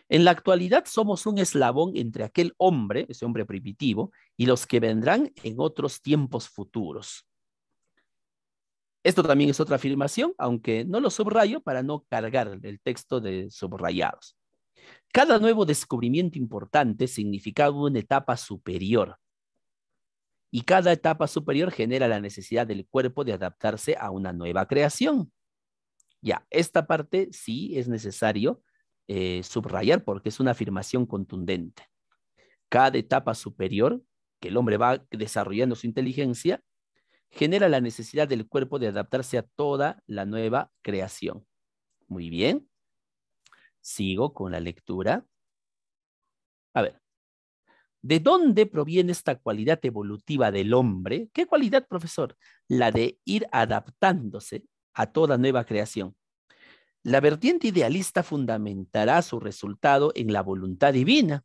En la actualidad somos un eslabón entre aquel hombre, ese hombre primitivo, y los que vendrán en otros tiempos futuros. Esto también es otra afirmación, aunque no lo subrayo para no cargar el texto de subrayados. Cada nuevo descubrimiento importante significaba una etapa superior. Y cada etapa superior genera la necesidad del cuerpo de adaptarse a una nueva creación. Ya, esta parte sí es necesario subrayar porque es una afirmación contundente. Cada etapa superior, que el hombre va desarrollando su inteligencia, genera la necesidad del cuerpo de adaptarse a toda la nueva creación. Muy bien. Sigo con la lectura. A ver. ¿De dónde proviene esta cualidad evolutiva del hombre? ¿Qué cualidad, profesor? La de ir adaptándose a toda nueva creación. La vertiente idealista fundamentará su resultado en la voluntad divina.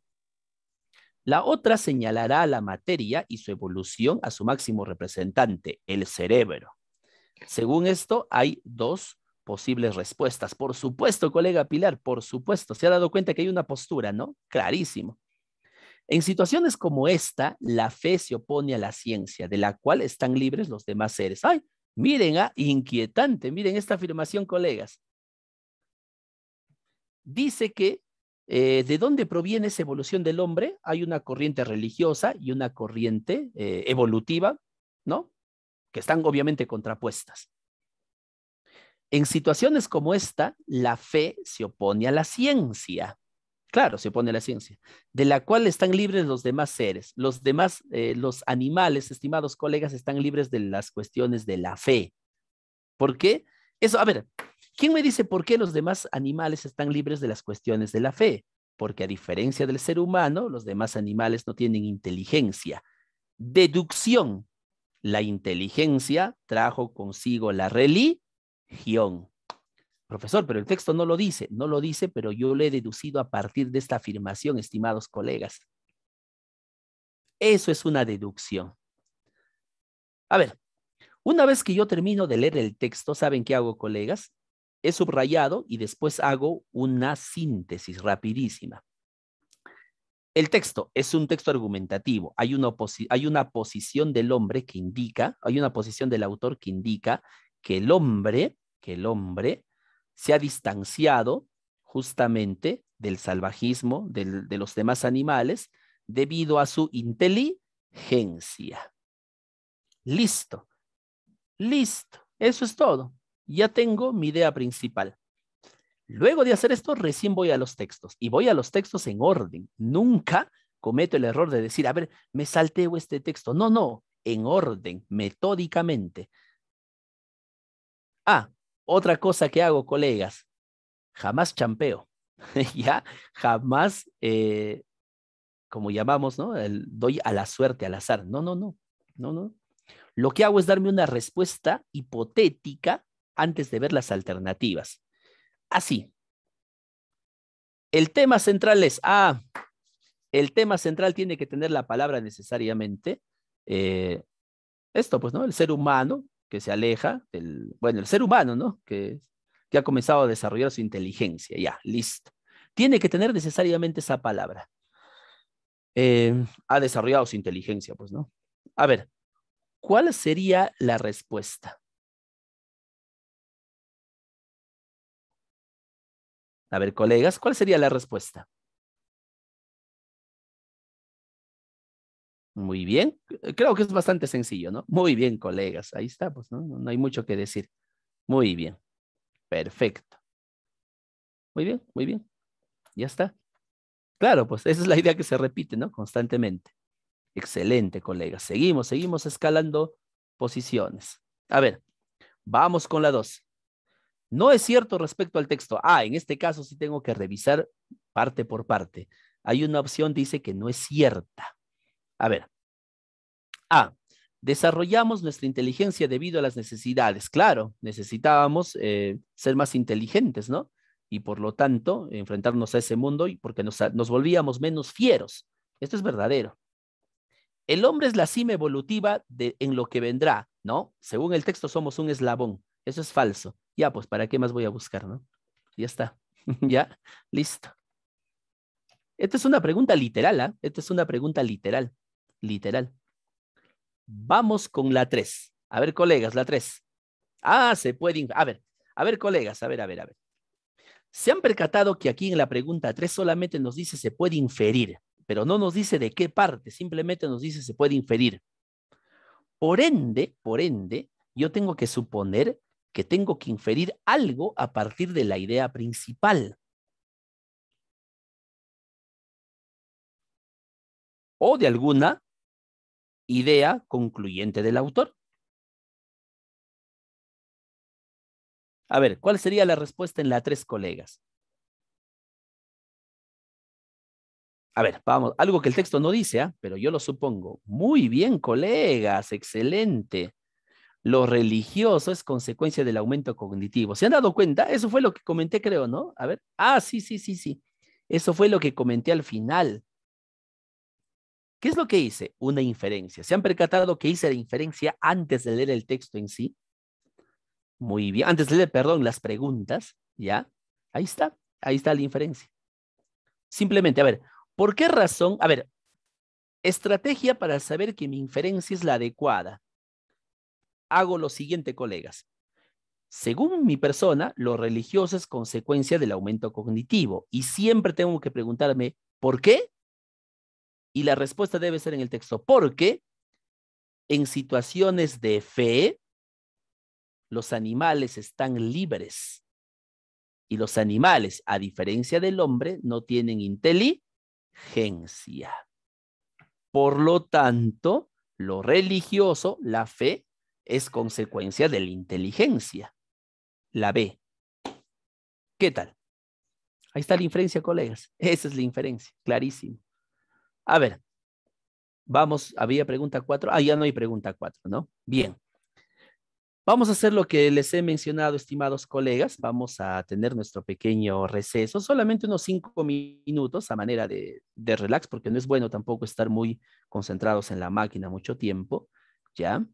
La otra señalará a la materia y su evolución a su máximo representante, el cerebro. Según esto, hay 2 posibles respuestas. Por supuesto, colega Pilar, por supuesto. Se ha dado cuenta que hay una postura, ¿no? Clarísimo. En situaciones como esta, la fe se opone a la ciencia, de la cual están libres los demás seres. Miren, inquietante. Miren esta afirmación, colegas. Dice que ¿de dónde proviene esa evolución del hombre? Hay una corriente religiosa y una corriente evolutiva, ¿no? Que están obviamente contrapuestas. En situaciones como esta, la fe se opone a la ciencia. Claro, se opone a la ciencia. De la cual están libres los demás seres. Los demás, los animales, estimados colegas, están libres de las cuestiones de la fe. ¿Por qué? Eso, a ver, ¿quién me dice por qué los demás animales están libres de las cuestiones de la fe? Porque a diferencia del ser humano, los demás animales no tienen inteligencia. Deducción. La inteligencia trajo consigo la religión. Profesor, pero el texto no lo dice. No lo dice, pero yo lo he deducido a partir de esta afirmación, estimados colegas. Eso es una deducción. A ver, una vez que yo termino de leer el texto, ¿saben qué hago, colegas? He subrayado y después hago una síntesis rapidísima. El texto es un texto argumentativo. Hay una posición del hombre que indica, hay una posición del autor que indica que el hombre se ha distanciado justamente del salvajismo de los demás animales debido a su inteligencia. Listo. Listo. Eso es todo. Ya tengo mi idea principal. Luego de hacer esto, recién voy a los textos. Y voy a los textos en orden. Nunca cometo el error de decir, a ver, me salteo este texto. No, no. En orden, metódicamente. Ah, otra cosa que hago, colegas. Jamás champeo. Ya, jamás, como llamamos, ¿no? Doy a la suerte, al azar. No, no, no. No, no. Lo que hago es darme una respuesta hipotética antes de ver las alternativas. Así. El tema central es, el tema central tiene que tener la palabra necesariamente. Esto, pues, ¿no? El ser humano que se aleja, el ser humano, ¿no? Que ha comenzado a desarrollar su inteligencia. Ya, listo. Tiene que tener necesariamente esa palabra. Ha desarrollado su inteligencia, pues, ¿no? A ver, ¿cuál sería la respuesta? A ver, colegas, ¿cuál sería la respuesta? Muy bien. Creo que es bastante sencillo, ¿no? Muy bien, colegas. Ahí está, pues, ¿no? No hay mucho que decir. Muy bien. Perfecto. Muy bien, muy bien. Ya está. Claro, pues esa es la idea que se repite, ¿no? Constantemente. Excelente, colegas. Seguimos escalando posiciones. A ver, vamos con la 2. No es cierto respecto al texto. En este caso sí tengo que revisar parte por parte. Hay una opción que dice que no es cierta. A ver. Desarrollamos nuestra inteligencia debido a las necesidades. Claro, necesitábamos ser más inteligentes, ¿no? Y por lo tanto, enfrentarnos a ese mundo y porque nos volvíamos menos fieros. Esto es verdadero. El hombre es la cima evolutiva en lo que vendrá, ¿no? Según el texto somos un eslabón. Eso es falso. Ya, pues, ¿para qué más voy a buscar, no? Ya está. Ya, listo. Esta es una pregunta literal, ¿ah? Esta es una pregunta literal. Literal. Vamos con la 3. A ver, colegas, la 3. Se puede... A ver, colegas, a ver. ¿Se han percatado que aquí en la pregunta 3 solamente nos dice se puede inferir, pero no nos dice de qué parte, simplemente nos dice se puede inferir? Por ende, yo tengo que suponer que tengo que inferir algo a partir de la idea principal. O de alguna idea concluyente del autor. A ver, ¿cuál sería la respuesta en la 3, colegas? A ver, vamos, algo que el texto no dice, pero yo lo supongo. Muy bien, colegas, excelente. Lo religioso es consecuencia del aumento cognitivo. ¿Se han dado cuenta? Eso fue lo que comenté, creo, ¿no? A ver. Sí. Eso fue lo que comenté al final. ¿Qué es lo que hice? Una inferencia. ¿Se han percatado que hice la inferencia antes de leer el texto en sí? Muy bien. Antes de leer, perdón, las preguntas, ¿ya? Ahí está la inferencia. Simplemente, a ver, ¿por qué razón? A ver, estrategia para saber que mi inferencia es la adecuada. Hago lo siguiente, colegas. Según mi persona, lo religioso es consecuencia del aumento cognitivo y siempre tengo que preguntarme, ¿por qué? Y la respuesta debe ser en el texto, porque en situaciones de fe, los animales están libres. Y los animales, a diferencia del hombre, no tienen inteligencia. Por lo tanto, lo religioso, la fe, es consecuencia de la inteligencia. La B. ¿Qué tal? Ahí está la inferencia, colegas. Esa es la inferencia, clarísimo. A ver, vamos, había pregunta 4. Ah, ya no hay pregunta 4, ¿no? Bien. Vamos a hacer lo que les he mencionado, estimados colegas. Vamos a tener nuestro pequeño receso, solamente unos 5 minutos a manera de relax, porque no es bueno tampoco estar muy concentrados en la máquina mucho tiempo, ¿ya?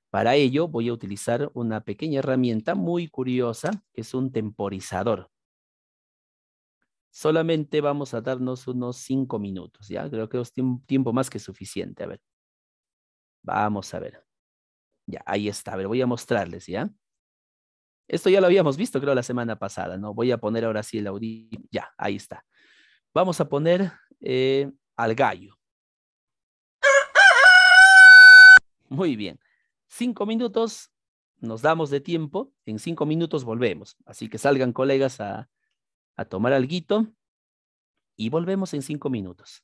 Para ello voy a utilizar una pequeña herramienta muy curiosa, que es un temporizador. Solamente vamos a darnos unos 5 minutos, ¿ya? Creo que es tiempo más que suficiente. A ver, vamos a ver. Ya, ahí está. A ver, voy a mostrarles, ¿ya? Esto ya lo habíamos visto, creo, la semana pasada, ¿no? Voy a poner ahora sí el audio. Ya, ahí está. Vamos a poner al gallo. Muy bien. 5 minutos, nos damos de tiempo. En 5 minutos volvemos. Así que salgan, colegas, a tomar alguito y volvemos en 5 minutos.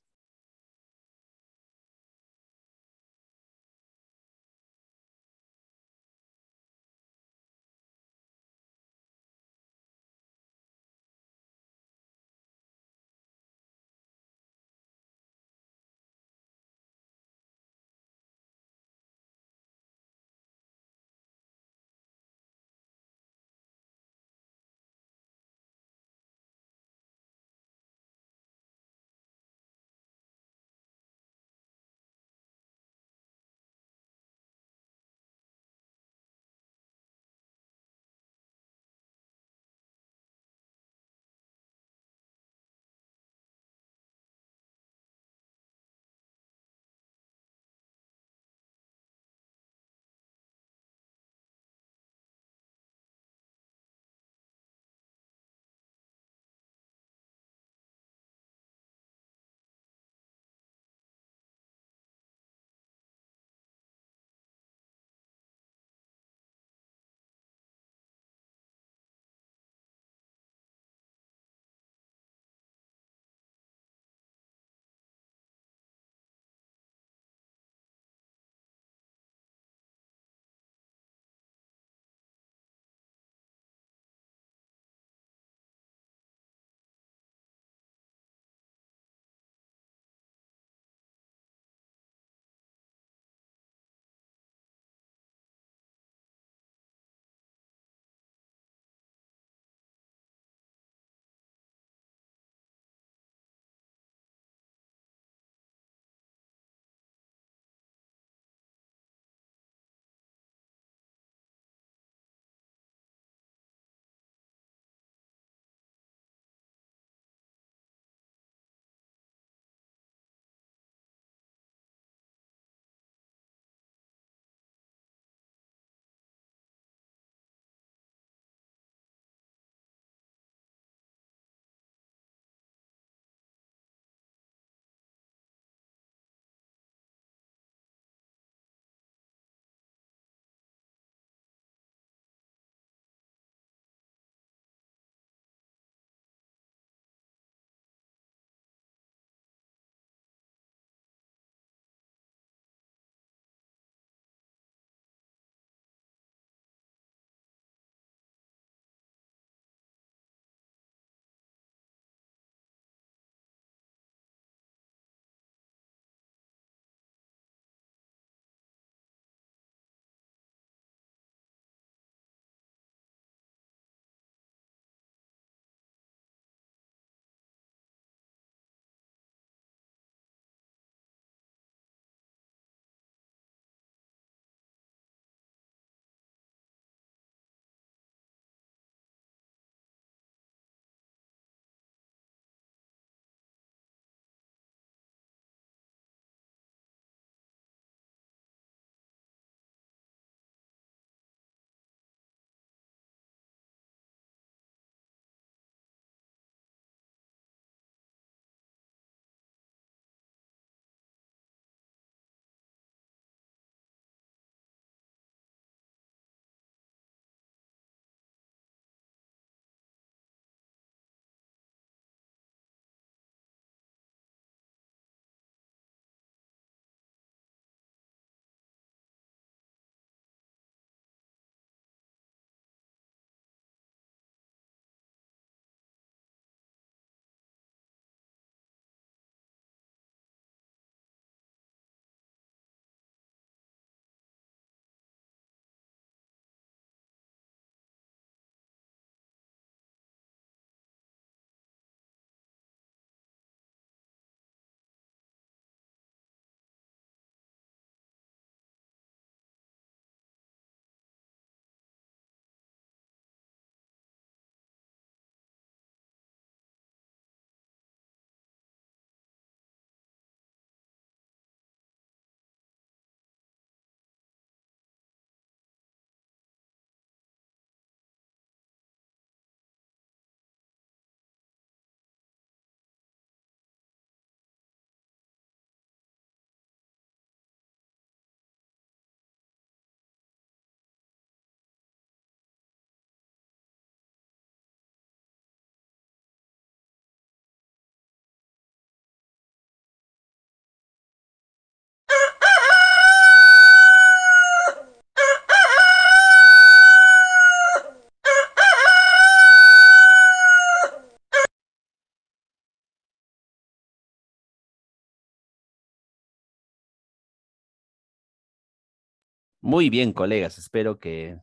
Muy bien, colegas. Espero que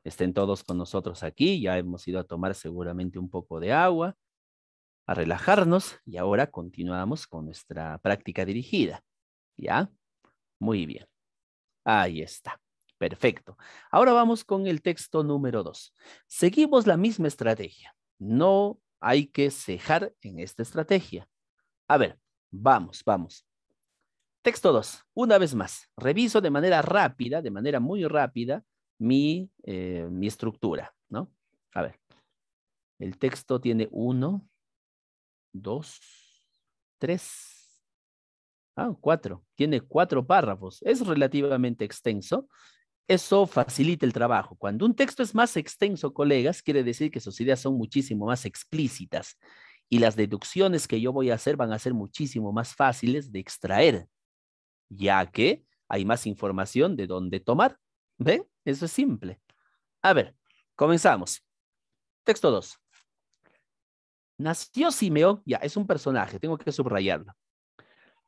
estén todos con nosotros aquí. Ya hemos ido a tomar seguramente un poco de agua, a relajarnos y ahora continuamos con nuestra práctica dirigida. ¿Ya? Muy bien. Ahí está. Perfecto. Ahora vamos con el texto número 2. Seguimos la misma estrategia. No hay que cejar en esta estrategia. A ver, vamos. Texto 2. Una vez más. Reviso de manera rápida, de manera muy rápida, mi estructura, ¿no? A ver. El texto tiene 1, 2, 3, 4. Tiene 4 párrafos. Es relativamente extenso. Eso facilita el trabajo. Cuando un texto es más extenso, colegas, quiere decir que sus ideas son muchísimo más explícitas y las deducciones que yo voy a hacer van a ser muchísimo más fáciles de extraer, ya que hay más información de dónde tomar. ¿Ven? Eso es simple. A ver, comenzamos. Texto 2. Nació Simeón, ya, es un personaje, tengo que subrayarlo.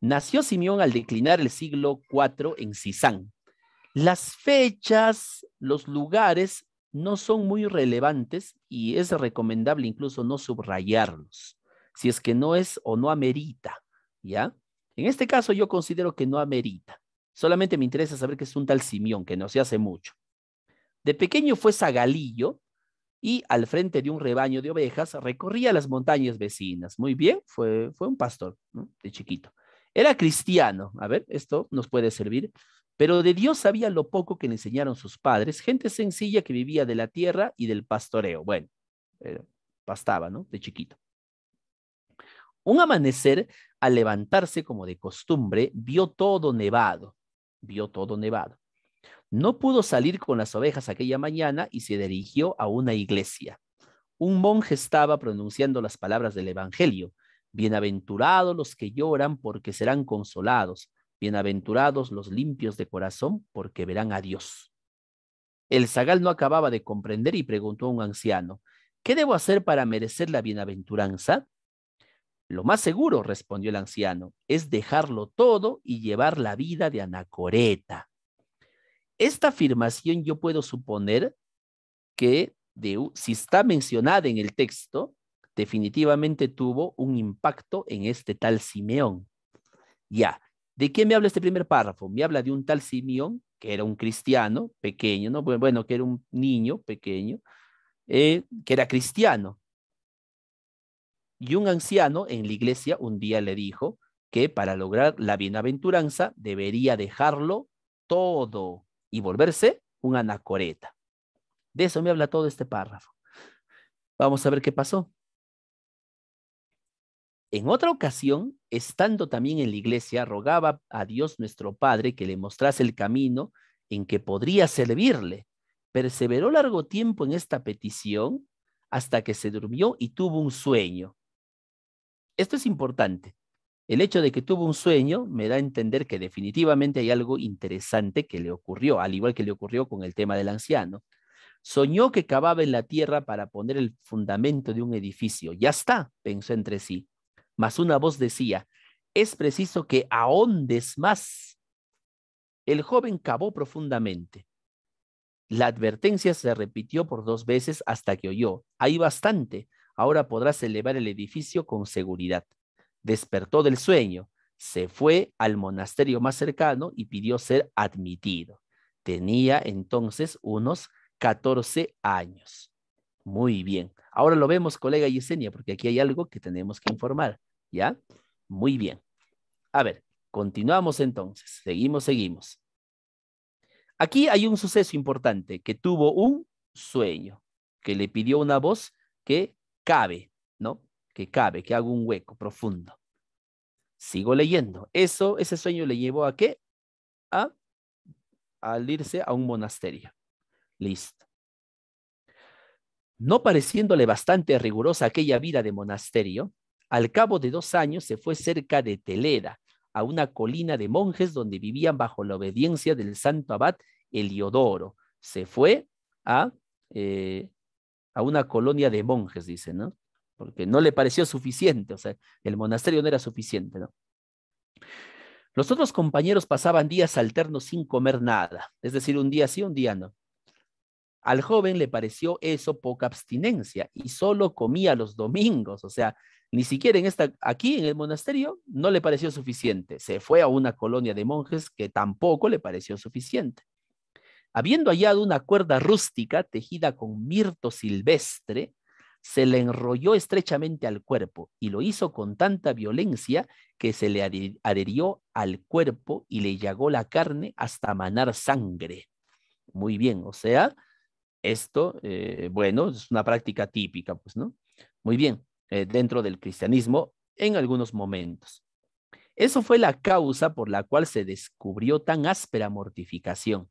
Nació Simeón al declinar el siglo IV en Sisán. Las fechas, los lugares no son muy relevantes y es recomendable incluso no subrayarlos, si es que no es o no amerita, ¿ya? En este caso yo considero que no amerita. Solamente me interesa saber que es un tal Simeón, que no se hace mucho. De pequeño fue zagalillo y al frente de un rebaño de ovejas recorría las montañas vecinas. Muy bien, fue un pastor, ¿no? De chiquito. Era cristiano, a ver, esto nos puede servir, pero de Dios sabía lo poco que le enseñaron sus padres, gente sencilla que vivía de la tierra y del pastoreo. Bueno, pastaba, ¿no? De chiquito. Un amanecer, al levantarse como de costumbre, vio todo nevado. No pudo salir con las ovejas aquella mañana y se dirigió a una iglesia. Un monje estaba pronunciando las palabras del Evangelio. Bienaventurados los que lloran porque serán consolados. Bienaventurados los limpios de corazón porque verán a Dios. El zagal no acababa de comprender y preguntó a un anciano, ¿qué debo hacer para merecer la bienaventuranza? Lo más seguro, respondió el anciano, es dejarlo todo y llevar la vida de anacoreta. Esta afirmación yo puedo suponer que si está mencionada en el texto, definitivamente tuvo un impacto en este tal Simeón. Ya, ¿de qué me habla este primer párrafo? Me habla de un tal Simeón, que era un cristiano pequeño, ¿no? Bueno, que era un niño pequeño, que era cristiano. Y un anciano en la iglesia un día le dijo que para lograr la bienaventuranza debería dejarlo todo y volverse un anacoreta. De eso me habla todo este párrafo. Vamos a ver qué pasó. En otra ocasión, estando también en la iglesia, rogaba a Dios nuestro Padre que le mostrase el camino en que podría servirle. Perseveró largo tiempo en esta petición hasta que se durmió y tuvo un sueño. Esto es importante. El hecho de que tuvo un sueño me da a entender que definitivamente hay algo interesante que le ocurrió, al igual que le ocurrió con el tema del anciano. Soñó que cavaba en la tierra para poner el fundamento de un edificio. Ya está, pensó entre sí. Mas una voz decía, es preciso que ahondes más. El joven cavó profundamente. La advertencia se repitió por 2 veces hasta que oyó, hay bastante, ahora podrás elevar el edificio con seguridad. Despertó del sueño, se fue al monasterio más cercano y pidió ser admitido. Tenía entonces unos 14 años. Muy bien. Ahora lo vemos, colega Yesenia, porque aquí hay algo que tenemos que informar. ¿Ya? Muy bien. A ver, continuamos entonces. Seguimos. Aquí hay un suceso importante, que tuvo un sueño, que le pidió una voz que cabe, ¿no? Que cabe, que haga un hueco profundo. Sigo leyendo. Ese sueño le llevó ¿a qué? Al irse a un monasterio. Listo. No pareciéndole bastante rigurosa aquella vida de monasterio, al cabo de 2 años se fue cerca de Teleda, a una colina de monjes donde vivían bajo la obediencia del santo abad Heliodoro. Se fue a una colonia de monjes, dice, ¿no? Porque no le pareció suficiente, o sea, el monasterio no era suficiente, ¿no? Los otros compañeros pasaban días alternos sin comer nada, es decir, un día sí, un día no. Al joven le pareció eso poca abstinencia y solo comía los domingos, o sea, ni siquiera aquí en el monasterio no le pareció suficiente. Se fue a una colonia de monjes que tampoco le pareció suficiente. Habiendo hallado una cuerda rústica tejida con mirto silvestre, se le enrolló estrechamente al cuerpo y lo hizo con tanta violencia que se le adherió al cuerpo y le llagó la carne hasta manar sangre. Muy bien, o sea, esto, bueno, es una práctica típica, pues, ¿no? Muy bien, dentro del cristianismo en algunos momentos. Eso fue la causa por la cual se descubrió tan áspera mortificación.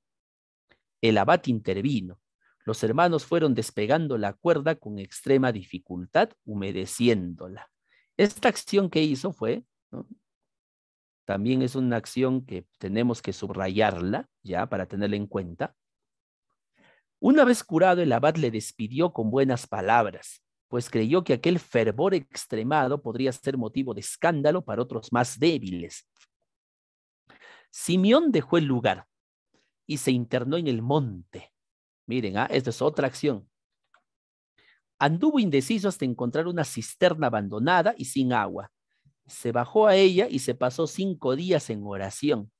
El abad intervino. Los hermanos fueron despegando la cuerda con extrema dificultad, humedeciéndola. Esta acción que hizo fue, ¿no? También es una acción que tenemos que subrayarla, ya, para tenerla en cuenta. Una vez curado, el abad le despidió con buenas palabras, pues creyó que aquel fervor extremado podría ser motivo de escándalo para otros más débiles. Simeón dejó el lugar y se internó en el monte. Miren, esta es otra acción. Anduvo indeciso hasta encontrar una cisterna abandonada y sin agua. Se bajó a ella y se pasó 5 días en oración.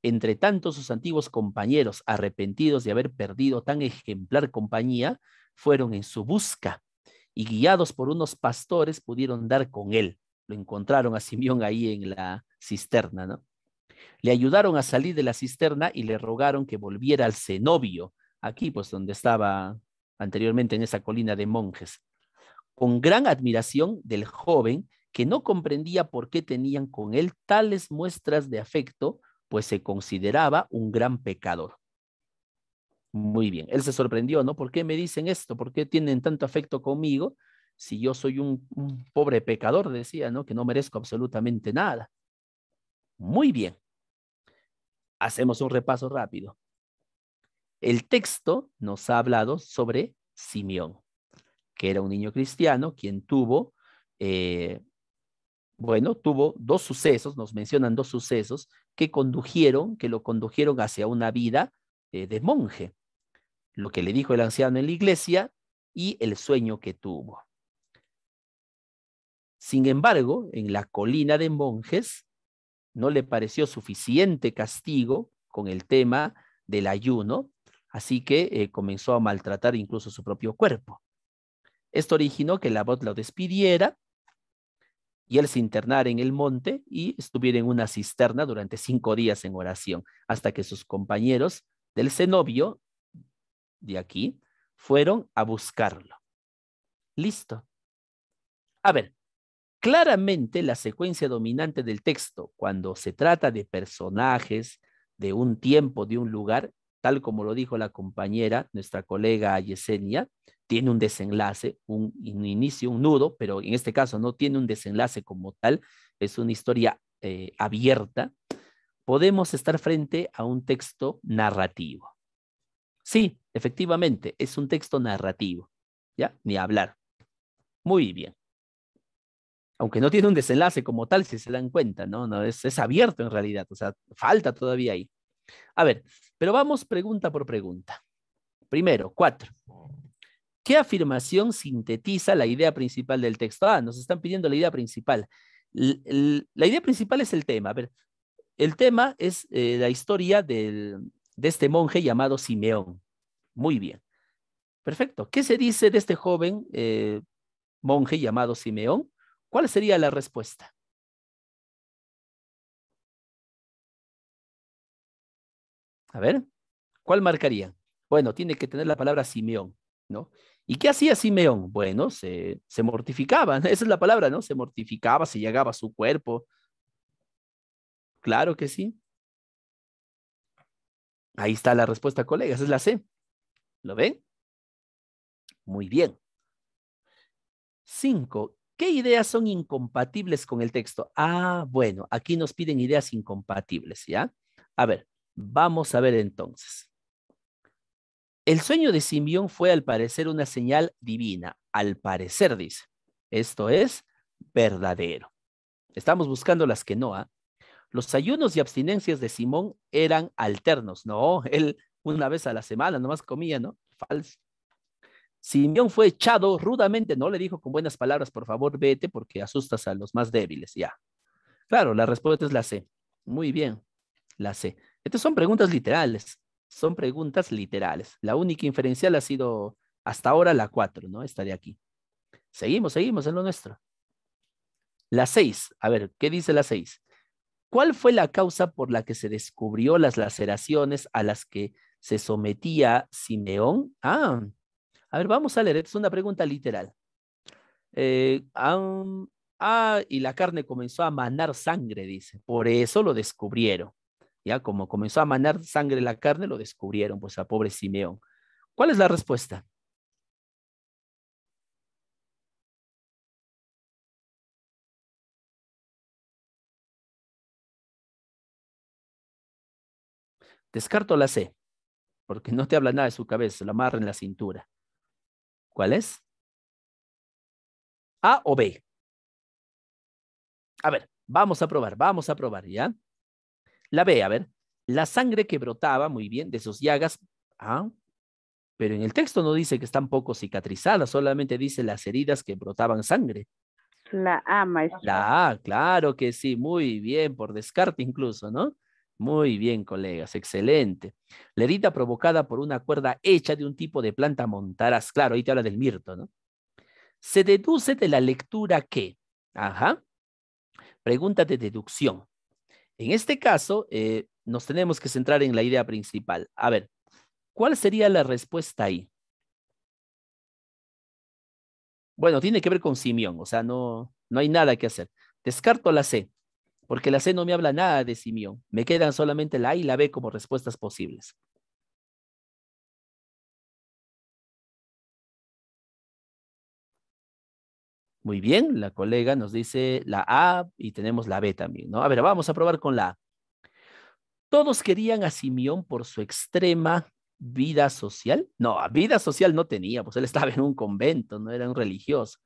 Entre tanto, sus antiguos compañeros, arrepentidos de haber perdido tan ejemplar compañía, fueron en su busca y guiados por unos pastores pudieron dar con él. Lo encontraron a Simeón ahí en la cisterna, ¿no? Le ayudaron a salir de la cisterna y le rogaron que volviera al cenobio, aquí pues donde estaba anteriormente en esa colina de monjes, con gran admiración del joven que no comprendía por qué tenían con él tales muestras de afecto, pues se consideraba un gran pecador. Muy bien, él se sorprendió, ¿no? ¿Por qué me dicen esto? ¿Por qué tienen tanto afecto conmigo si yo soy un pobre pecador? Decía, ¿no? Que no merezco absolutamente nada. Muy bien. Hacemos un repaso rápido. El texto nos ha hablado sobre Simeón, que era un niño cristiano quien tuvo, tuvo 2 sucesos, nos mencionan 2 sucesos que lo condujeron hacia una vida de monje. Lo que le dijo el anciano en la iglesia y el sueño que tuvo. Sin embargo, en la colina de monjes no le pareció suficiente castigo con el tema del ayuno, así que comenzó a maltratar incluso su propio cuerpo. Esto originó que el abad lo despidiera y él se internara en el monte y estuviera en una cisterna durante 5 días en oración, hasta que sus compañeros del cenobio de aquí fueron a buscarlo. Listo. A ver, claramente la secuencia dominante del texto, cuando se trata de personajes, de un tiempo, de un lugar, tal como lo dijo la compañera, nuestra colega Yesenia, tiene un desenlace, un inicio, un nudo, pero en este caso no tiene un desenlace como tal, es una historia abierta. Podemos estar frente a un texto narrativo. Sí, efectivamente, es un texto narrativo, ¿ya? Ni hablar. Muy bien. Aunque no tiene un desenlace como tal, si se dan cuenta, ¿no? Es abierto en realidad, o sea, falta todavía ahí. A ver, pero vamos pregunta por pregunta. Primero, 4. ¿Qué afirmación sintetiza la idea principal del texto? Nos están pidiendo la idea principal. La idea principal es el tema. A ver, el tema es la historia de este monje llamado Simeón. Muy bien. Perfecto. ¿Qué se dice de este joven monje llamado Simeón? ¿Cuál sería la respuesta? A ver, ¿cuál marcaría? Bueno, tiene que tener la palabra Simeón, ¿no? ¿Y qué hacía Simeón? Bueno, se mortificaba, esa es la palabra, ¿no? Se mortificaba, se llegaba a su cuerpo. Claro que sí. Ahí está la respuesta, colegas, es la C. ¿Lo ven? Muy bien. 5. ¿Qué ideas son incompatibles con el texto? Bueno, aquí nos piden ideas incompatibles, ¿ya? A ver, vamos a ver entonces. El sueño de Simeón fue al parecer una señal divina. Al parecer, dice. Esto es verdadero. Estamos buscando las que no, Los ayunos y abstinencias de Simón eran alternos. No, él una vez a la semana nomás comía, ¿no? Falso. Simeón fue echado rudamente, no le dijo con buenas palabras, por favor, vete porque asustas a los más débiles, ya. Claro, la respuesta es la C. Muy bien, la C. Estas son preguntas literales, son preguntas literales. La única inferencial ha sido hasta ahora la 4, ¿no? Esta de aquí. Seguimos en lo nuestro. La 6, a ver, ¿qué dice la 6? ¿Cuál fue la causa por la que se descubrió las laceraciones a las que se sometía Simeón? A ver, vamos a leer, esta es una pregunta literal. Y la carne comenzó a manar sangre, dice. Por eso lo descubrieron. Ya, como comenzó a manar sangre la carne, lo descubrieron, pues a pobre Simeón. ¿Cuál es la respuesta? Descarto la C, porque no te habla nada de su cabeza, se la amarra en la cintura. ¿Cuál es? ¿A o B? A ver, vamos a probar, ¿ya? La B, a ver. La sangre que brotaba, muy bien, de sus llagas. Pero en el texto no dice que están poco cicatrizadas, solamente dice las heridas que brotaban sangre. La A, maestro. La A, claro que sí, muy bien, por descarte incluso, ¿no? Muy bien, colegas, excelente. La herida provocada por una cuerda hecha de un tipo de planta montaraz, claro, ahí te habla del mirto, ¿no? Se deduce de la lectura que, pregunta de deducción. En este caso, nos tenemos que centrar en la idea principal. A ver, ¿cuál sería la respuesta ahí? Bueno, tiene que ver con Simeón, o sea, no hay nada que hacer. Descarto la C, porque la C no me habla nada de Simeón. Me quedan solamente la A y la B como respuestas posibles. Muy bien, la colega nos dice la A y tenemos la B también, ¿no? A ver, vamos a probar con la A. Todos querían a Simeón por su extrema vida social. No, vida social no tenía, pues él estaba en un convento, no era un religioso,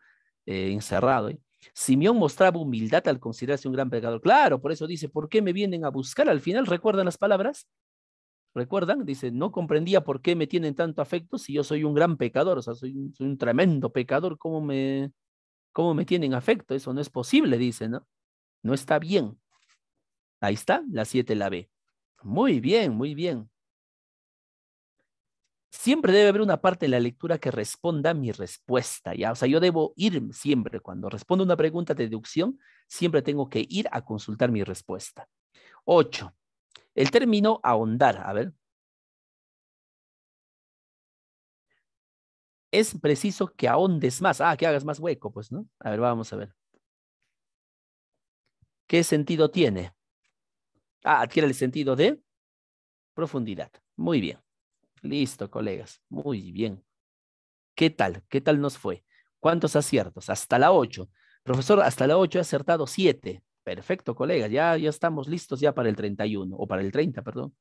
encerrado. Simeón mostraba humildad al considerarse un gran pecador. Claro, por eso dice, ¿por qué me vienen a buscar? Al final, ¿recuerdan las palabras? ¿Recuerdan? Dice, no comprendía por qué me tienen tanto afecto si yo soy un gran pecador, o sea, soy un tremendo pecador, ¿cómo me tienen afecto? Eso no es posible, dice, ¿no? No está bien. Ahí está, la 7 la B. Muy bien, muy bien. Siempre debe haber una parte de la lectura que responda a mi respuesta, ¿ya? O sea, yo debo ir siempre, cuando respondo una pregunta de deducción, siempre tengo que ir a consultar mi respuesta. 8. El término ahondar, a ver. Es preciso que ahondes más, que hagas más hueco, pues, ¿no? A ver, vamos a ver. ¿Qué sentido tiene? Adquiere el sentido de profundidad. Muy bien. Listo, colegas. Muy bien. ¿Qué tal? ¿Qué tal nos fue? ¿Cuántos aciertos? Hasta la 8. Profesor, hasta la 8 he acertado 7. Perfecto, colegas. Ya estamos listos ya para el 31, o para el 30, perdón.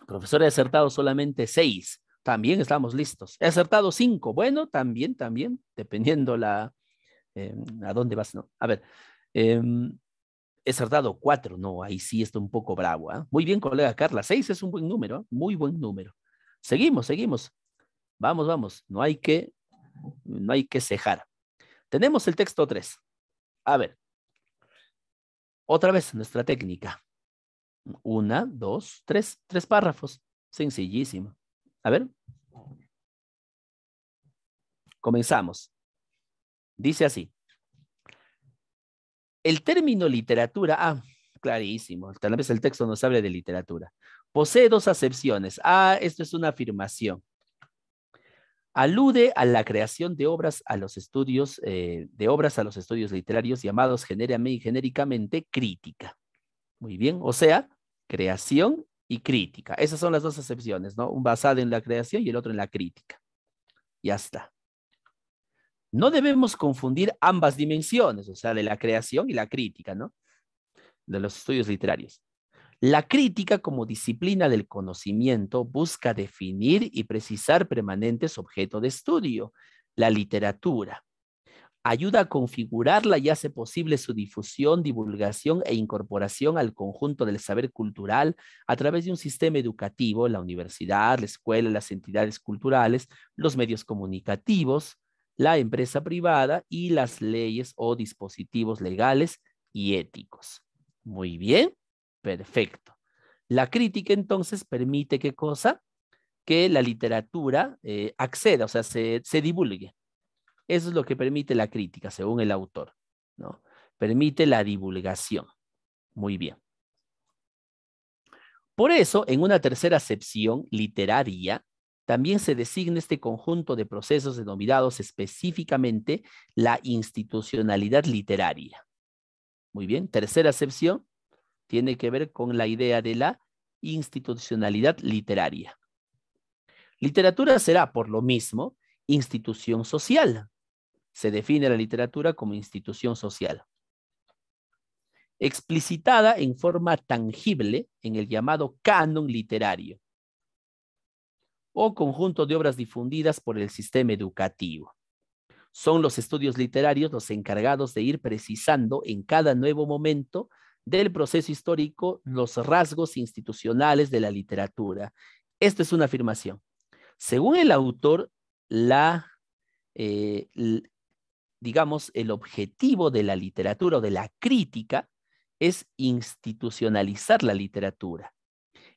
Profesor, he acertado solamente 6. También estamos listos. He acertado 5. Bueno, también, dependiendo a dónde vas, ¿no? A ver, he acertado 4. No, ahí sí está un poco bravo. Muy bien, colega Carla. 6 es un buen número, muy buen número. Seguimos. Vamos. No hay que cejar. Tenemos el texto 3. A ver. Otra vez nuestra técnica. 1, 2, 3. 3 párrafos. Sencillísimo. A ver. Comenzamos. Dice así. El término literatura, clarísimo. Tal vez el texto nos hable de literatura. Posee 2 acepciones. Esto es una afirmación. Alude a la creación de obras a los estudios, literarios llamados genéricamente crítica. Muy bien, o sea, creación y crítica. Esas son las 2 acepciones, ¿no? Un basado en la creación y el otro en la crítica. Ya está. No debemos confundir ambas dimensiones, o sea, de la creación y la crítica, ¿no? De los estudios literarios. La crítica como disciplina del conocimiento busca definir y precisar permanentes objetos de estudio, la literatura. ayuda a configurarla y hace posible su difusión, divulgación e incorporación al conjunto del saber cultural a través de un sistema educativo, la universidad, la escuela, las entidades culturales, los medios comunicativos, la empresa privada y las leyes o dispositivos legales y éticos. Muy bien, perfecto. La crítica entonces permite ¿qué cosa? Que la literatura acceda, o sea, se divulgue. Eso es lo que permite la crítica, según el autor, ¿no? Permite la divulgación. Muy bien. Por eso, en una tercera acepción literaria, también se designa este conjunto de procesos denominados específicamente la institucionalidad literaria. Muy bien, tercera acepción tiene que ver con la idea de la institucionalidad literaria. Literatura será, por lo mismo, institución social. Se define la literatura como institución social, explicitada en forma tangible en el llamado canon literario o conjunto de obras difundidas por el sistema educativo. Son los estudios literarios los encargados de ir precisando en cada nuevo momento del proceso histórico los rasgos institucionales de la literatura. Esto es una afirmación. Según el autor, digamos, el objetivo de la literatura o de la crítica es institucionalizar la literatura,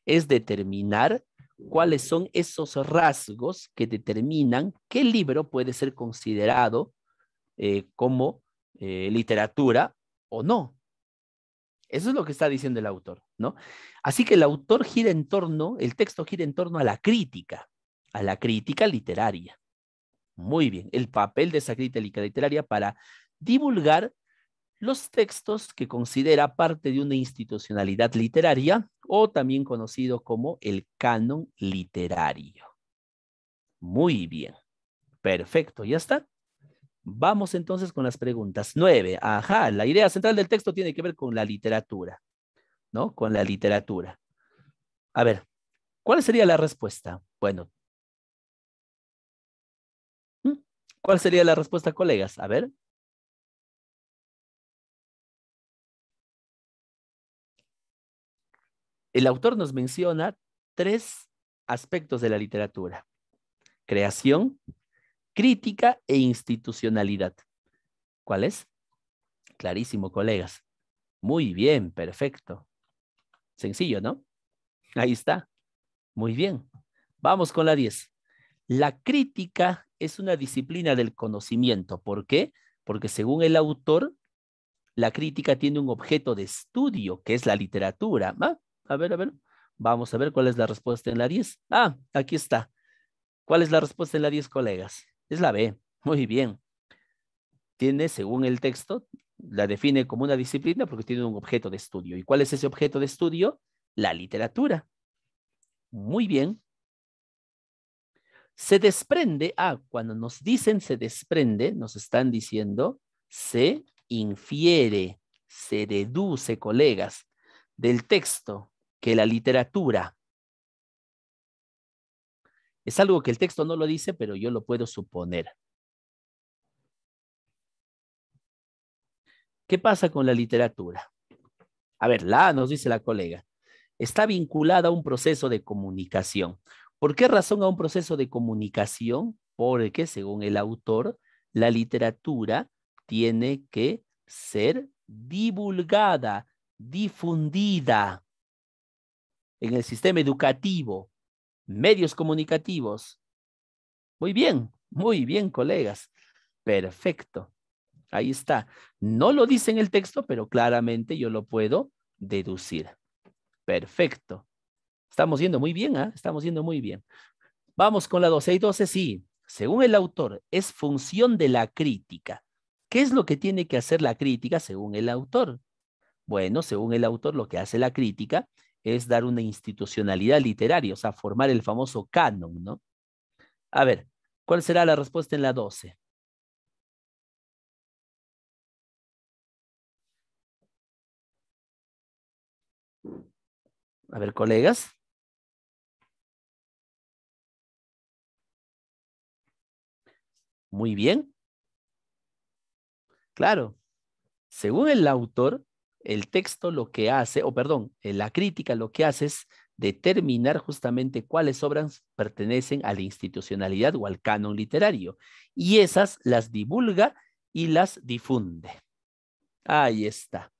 es determinar cuáles son esos rasgos que determinan qué libro puede ser considerado como literatura o no. Eso es lo que está diciendo el autor, ¿no? Así que el autor el texto gira en torno a la crítica literaria. Muy bien, el papel de esa crítica literaria para divulgar los textos que considera parte de una institucionalidad literaria o también conocido como el canon literario. Muy bien, perfecto, ya está. Vamos entonces con las preguntas. 9. Ajá, la idea central del texto tiene que ver con la literatura, ¿no? Con la literatura. A ver, ¿cuál sería la respuesta? Bueno, ¿cuál sería la respuesta, colegas? A ver. El autor nos menciona 3 aspectos de la literatura: creación, crítica e institucionalidad. ¿Cuál es? Clarísimo, colegas. Muy bien, perfecto. Sencillo, ¿no? Ahí está. Muy bien. Vamos con la 10. La crítica es una disciplina del conocimiento. ¿Por qué? Porque según el autor, la crítica tiene un objeto de estudio, que es la literatura. ¿Ah? A ver. Vamos a ver cuál es la respuesta en la 10. Ah, aquí está. ¿Cuál es la respuesta en la 10, colegas? Es la B. Muy bien. Tiene, según el texto, la define como una disciplina porque tiene un objeto de estudio. ¿Y cuál es ese objeto de estudio? La literatura. Muy bien. Se desprende, cuando nos dicen se desprende, nos están diciendo se infiere, se deduce, colegas, del texto que la literatura es algo que el texto no lo dice, pero yo lo puedo suponer. ¿Qué pasa con la literatura? A ver, nos dice la colega, está vinculada a un proceso de comunicación. ¿Por qué razón a un proceso de comunicación? Porque, según el autor, la literatura tiene que ser divulgada, difundida en el sistema educativo, medios comunicativos. Muy bien, colegas. Perfecto. Ahí está. No lo dice en el texto, pero claramente yo lo puedo deducir. Perfecto. Estamos yendo muy bien, ¿ah? Estamos yendo muy bien. Vamos con la 12. Y 12, sí. Según el autor, es función de la crítica. ¿Qué es lo que tiene que hacer la crítica según el autor? Bueno, según el autor, lo que hace la crítica es dar una institucionalidad literaria, o sea, formar el famoso canon, ¿no? A ver, ¿cuál será la respuesta en la 12? A ver, colegas. Muy bien. Claro, según el autor, el texto lo que hace, o perdón, la crítica lo que hace es determinar justamente cuáles obras pertenecen a la institucionalidad o al canon literario. Y esas las divulga y las difunde. Ahí está.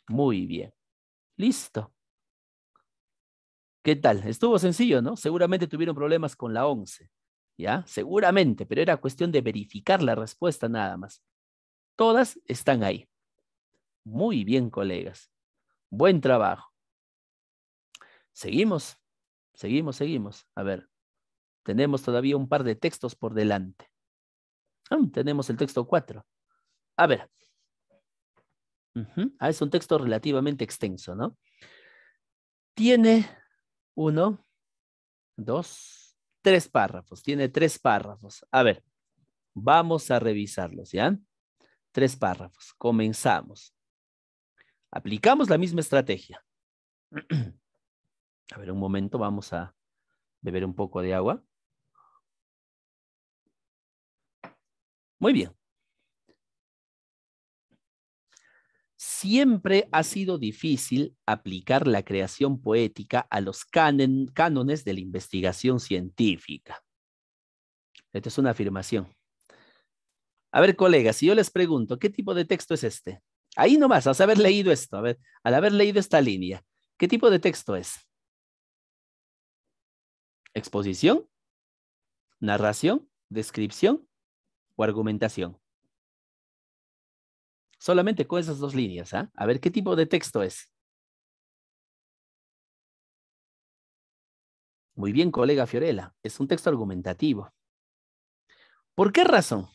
Muy bien. Listo. ¿Qué tal? Estuvo sencillo, ¿no? Seguramente tuvieron problemas con la 11. ¿Ya? Seguramente, pero era cuestión de verificar la respuesta nada más. Todas están ahí. Muy bien, colegas. Buen trabajo. Seguimos. Seguimos. A ver. Tenemos todavía un par de textos por delante. Tenemos el texto 4. A ver. Es un texto relativamente extenso, ¿no? Tiene 1, 2, 3 párrafos. Tiene 3 párrafos. A ver, vamos a revisarlos, ¿ya? 3 párrafos. Comenzamos. Aplicamos la misma estrategia. A ver, un momento, vamos a beber un poco de agua. Muy bien. Siempre ha sido difícil aplicar la creación poética a los cánones de la investigación científica. Esta es una afirmación. A ver, colegas, si yo les pregunto, ¿qué tipo de texto es este? Ahí nomás, al haber leído esto, a ver, al haber leído esta línea, ¿qué tipo de texto es? ¿Exposición? ¿Narración? ¿Descripción? ¿O argumentación? Solamente con esas 2 líneas, ¿ah? A ver, ¿qué tipo de texto es? Muy bien, colega Fiorella, es un texto argumentativo. ¿Por qué razón?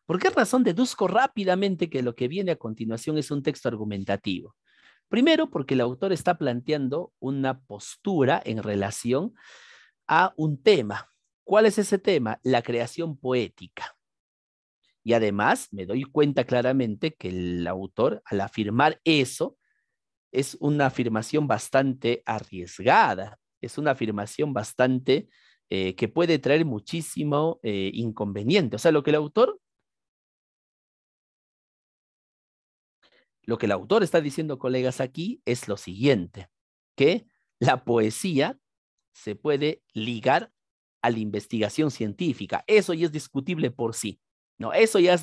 ¿Por qué razón deduzco rápidamente que lo que viene a continuación es un texto argumentativo? Primero, porque el autor está planteando una postura en relación a un tema. ¿Cuál es ese tema? La creación poética. Y además me doy cuenta claramente que el autor, al afirmar eso, es una afirmación bastante arriesgada, es una afirmación bastante que puede traer muchísimo inconveniente. O sea, lo que el autor está diciendo, colegas, aquí es lo siguiente, que la poesía se puede ligar a la investigación científica. Eso ya es discutible por sí. No, eso ya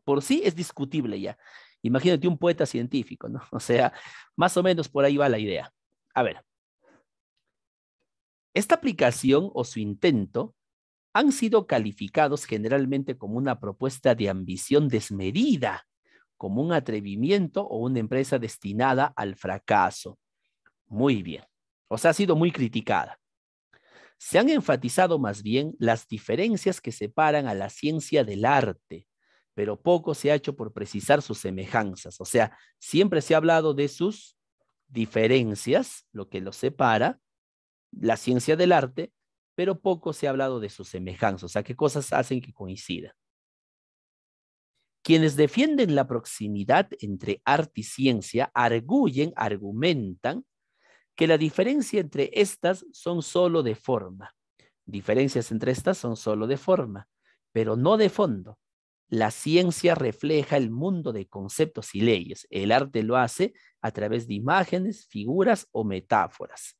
por sí es discutible ya. Imagínate un poeta científico, ¿no? O sea, más o menos por ahí va la idea. A ver, esta aplicación o su intento han sido calificados generalmente como una propuesta de ambición desmedida, como un atrevimiento o una empresa destinada al fracaso. Muy bien. O sea, ha sido muy criticada. Se han enfatizado más bien las diferencias que separan a la ciencia del arte, pero poco se ha hecho por precisar sus semejanzas. O sea, siempre se ha hablado de sus diferencias, lo que los separa, la ciencia del arte, pero poco se ha hablado de sus semejanzas. O sea, qué cosas hacen que coincidan. Quienes defienden la proximidad entre arte y ciencia argumentan que la diferencia entre estas son solo de forma. Diferencias entre estas son solo de forma, pero no de fondo. La ciencia refleja el mundo de conceptos y leyes. El arte lo hace a través de imágenes, figuras o metáforas.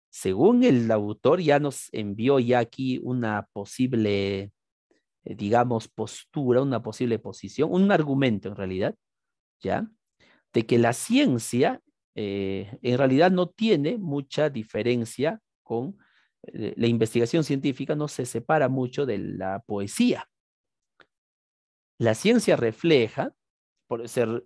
Según el autor, ya nos envió ya aquí una posible, digamos, postura, una posible posición, un argumento en realidad, ¿ya? De que la ciencia en realidad no tiene mucha diferencia con la investigación científica, no se separa mucho de la poesía. La ciencia refleja, por ser,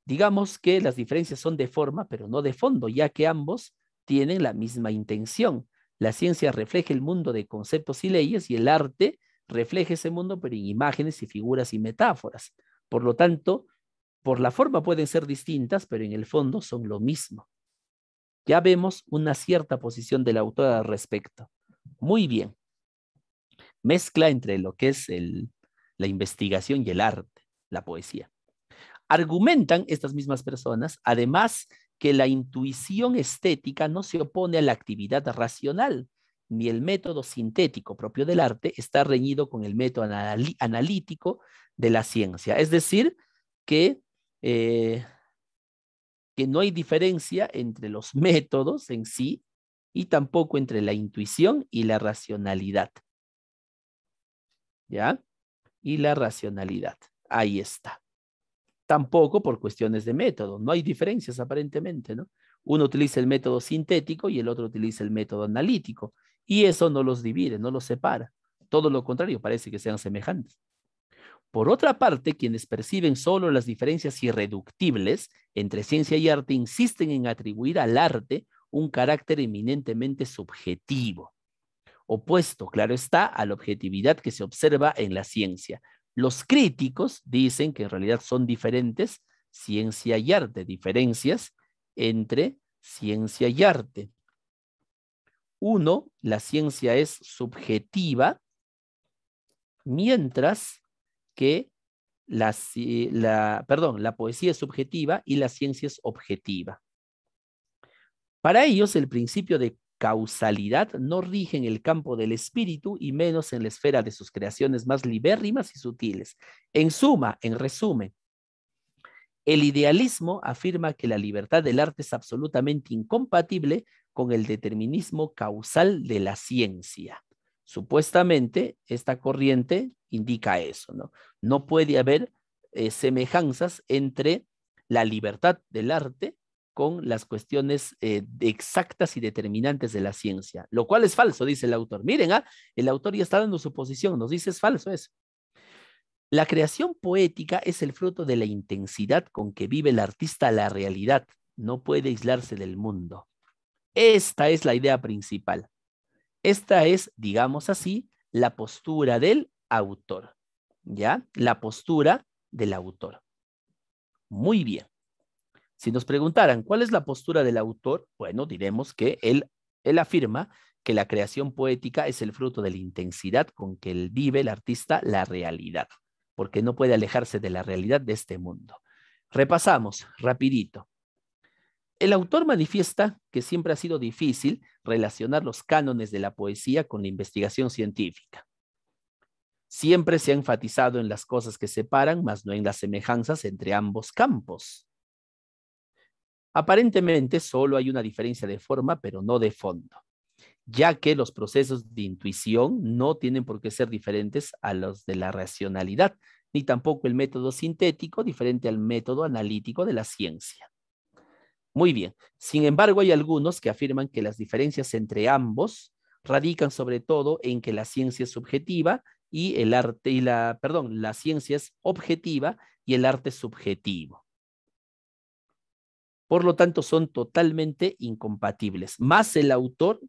digamos que las diferencias son de forma, pero no de fondo, ya que ambos tienen la misma intención. La ciencia refleja el mundo de conceptos y leyes y el arte refleja ese mundo, pero en imágenes y figuras y metáforas. Por lo tanto, por la forma pueden ser distintas, pero en el fondo son lo mismo. Ya vemos una cierta posición del autor al respecto. Muy bien. Mezcla entre lo que es la investigación y el arte, la poesía. Argumentan estas mismas personas, además, que la intuición estética no se opone a la actividad racional, ni el método sintético propio del arte está reñido con el método analítico de la ciencia. Es decir, que no hay diferencia entre los métodos en sí y tampoco entre la intuición y la racionalidad. ¿Ya? Y la racionalidad. Ahí está. Tampoco por cuestiones de método. No hay diferencias aparentemente, ¿no? Uno utiliza el método sintético y el otro utiliza el método analítico. Y eso no los divide, no los separa. Todo lo contrario, parece que sean semejantes. Por otra parte, quienes perciben solo las diferencias irreductibles entre ciencia y arte insisten en atribuir al arte un carácter eminentemente subjetivo, opuesto, claro está, a la objetividad que se observa en la ciencia. Los críticos dicen que en realidad son diferentes ciencia y arte, diferencias entre ciencia y arte. Uno, la ciencia es subjetiva, mientras que la poesía es subjetiva y la ciencia es objetiva. Para ellos, el principio de causalidad no rige en el campo del espíritu y menos en la esfera de sus creaciones más libérrimas y sutiles. En suma, en resumen, el idealismo afirma que la libertad del arte es absolutamente incompatible con el determinismo causal de la ciencia. Supuestamente, esta corriente indica eso, ¿no? No puede haber semejanzas entre la libertad del arte con las cuestiones exactas y determinantes de la ciencia, lo cual es falso, dice el autor. Miren, el autor ya está dando su posición, nos dice es falso eso. La creación poética es el fruto de la intensidad con que vive el artista la realidad, no puede aislarse del mundo. Esta es la idea principal. Esta es, digamos así, la postura del autor, ¿ya? La postura del autor. Muy bien. Si nos preguntaran cuál es la postura del autor, bueno, diremos que él afirma que la creación poética es el fruto de la intensidad con que él vive el artista la realidad, porque no puede alejarse de la realidad de este mundo. Repasamos rapidito. El autor manifiesta que siempre ha sido difícil relacionar los cánones de la poesía con la investigación científica. Siempre se ha enfatizado en las cosas que separan, mas no en las semejanzas entre ambos campos. Aparentemente solo hay una diferencia de forma, pero no de fondo, ya que los procesos de intuición no tienen por qué ser diferentes a los de la racionalidad, ni tampoco el método sintético diferente al método analítico de la ciencia. Muy bien. Sin embargo, hay algunos que afirman que las diferencias entre ambos radican sobre todo en que la ciencia es subjetiva y el arte y la ciencia es objetiva y el arte es subjetivo. Por lo tanto, son totalmente incompatibles. Más el autor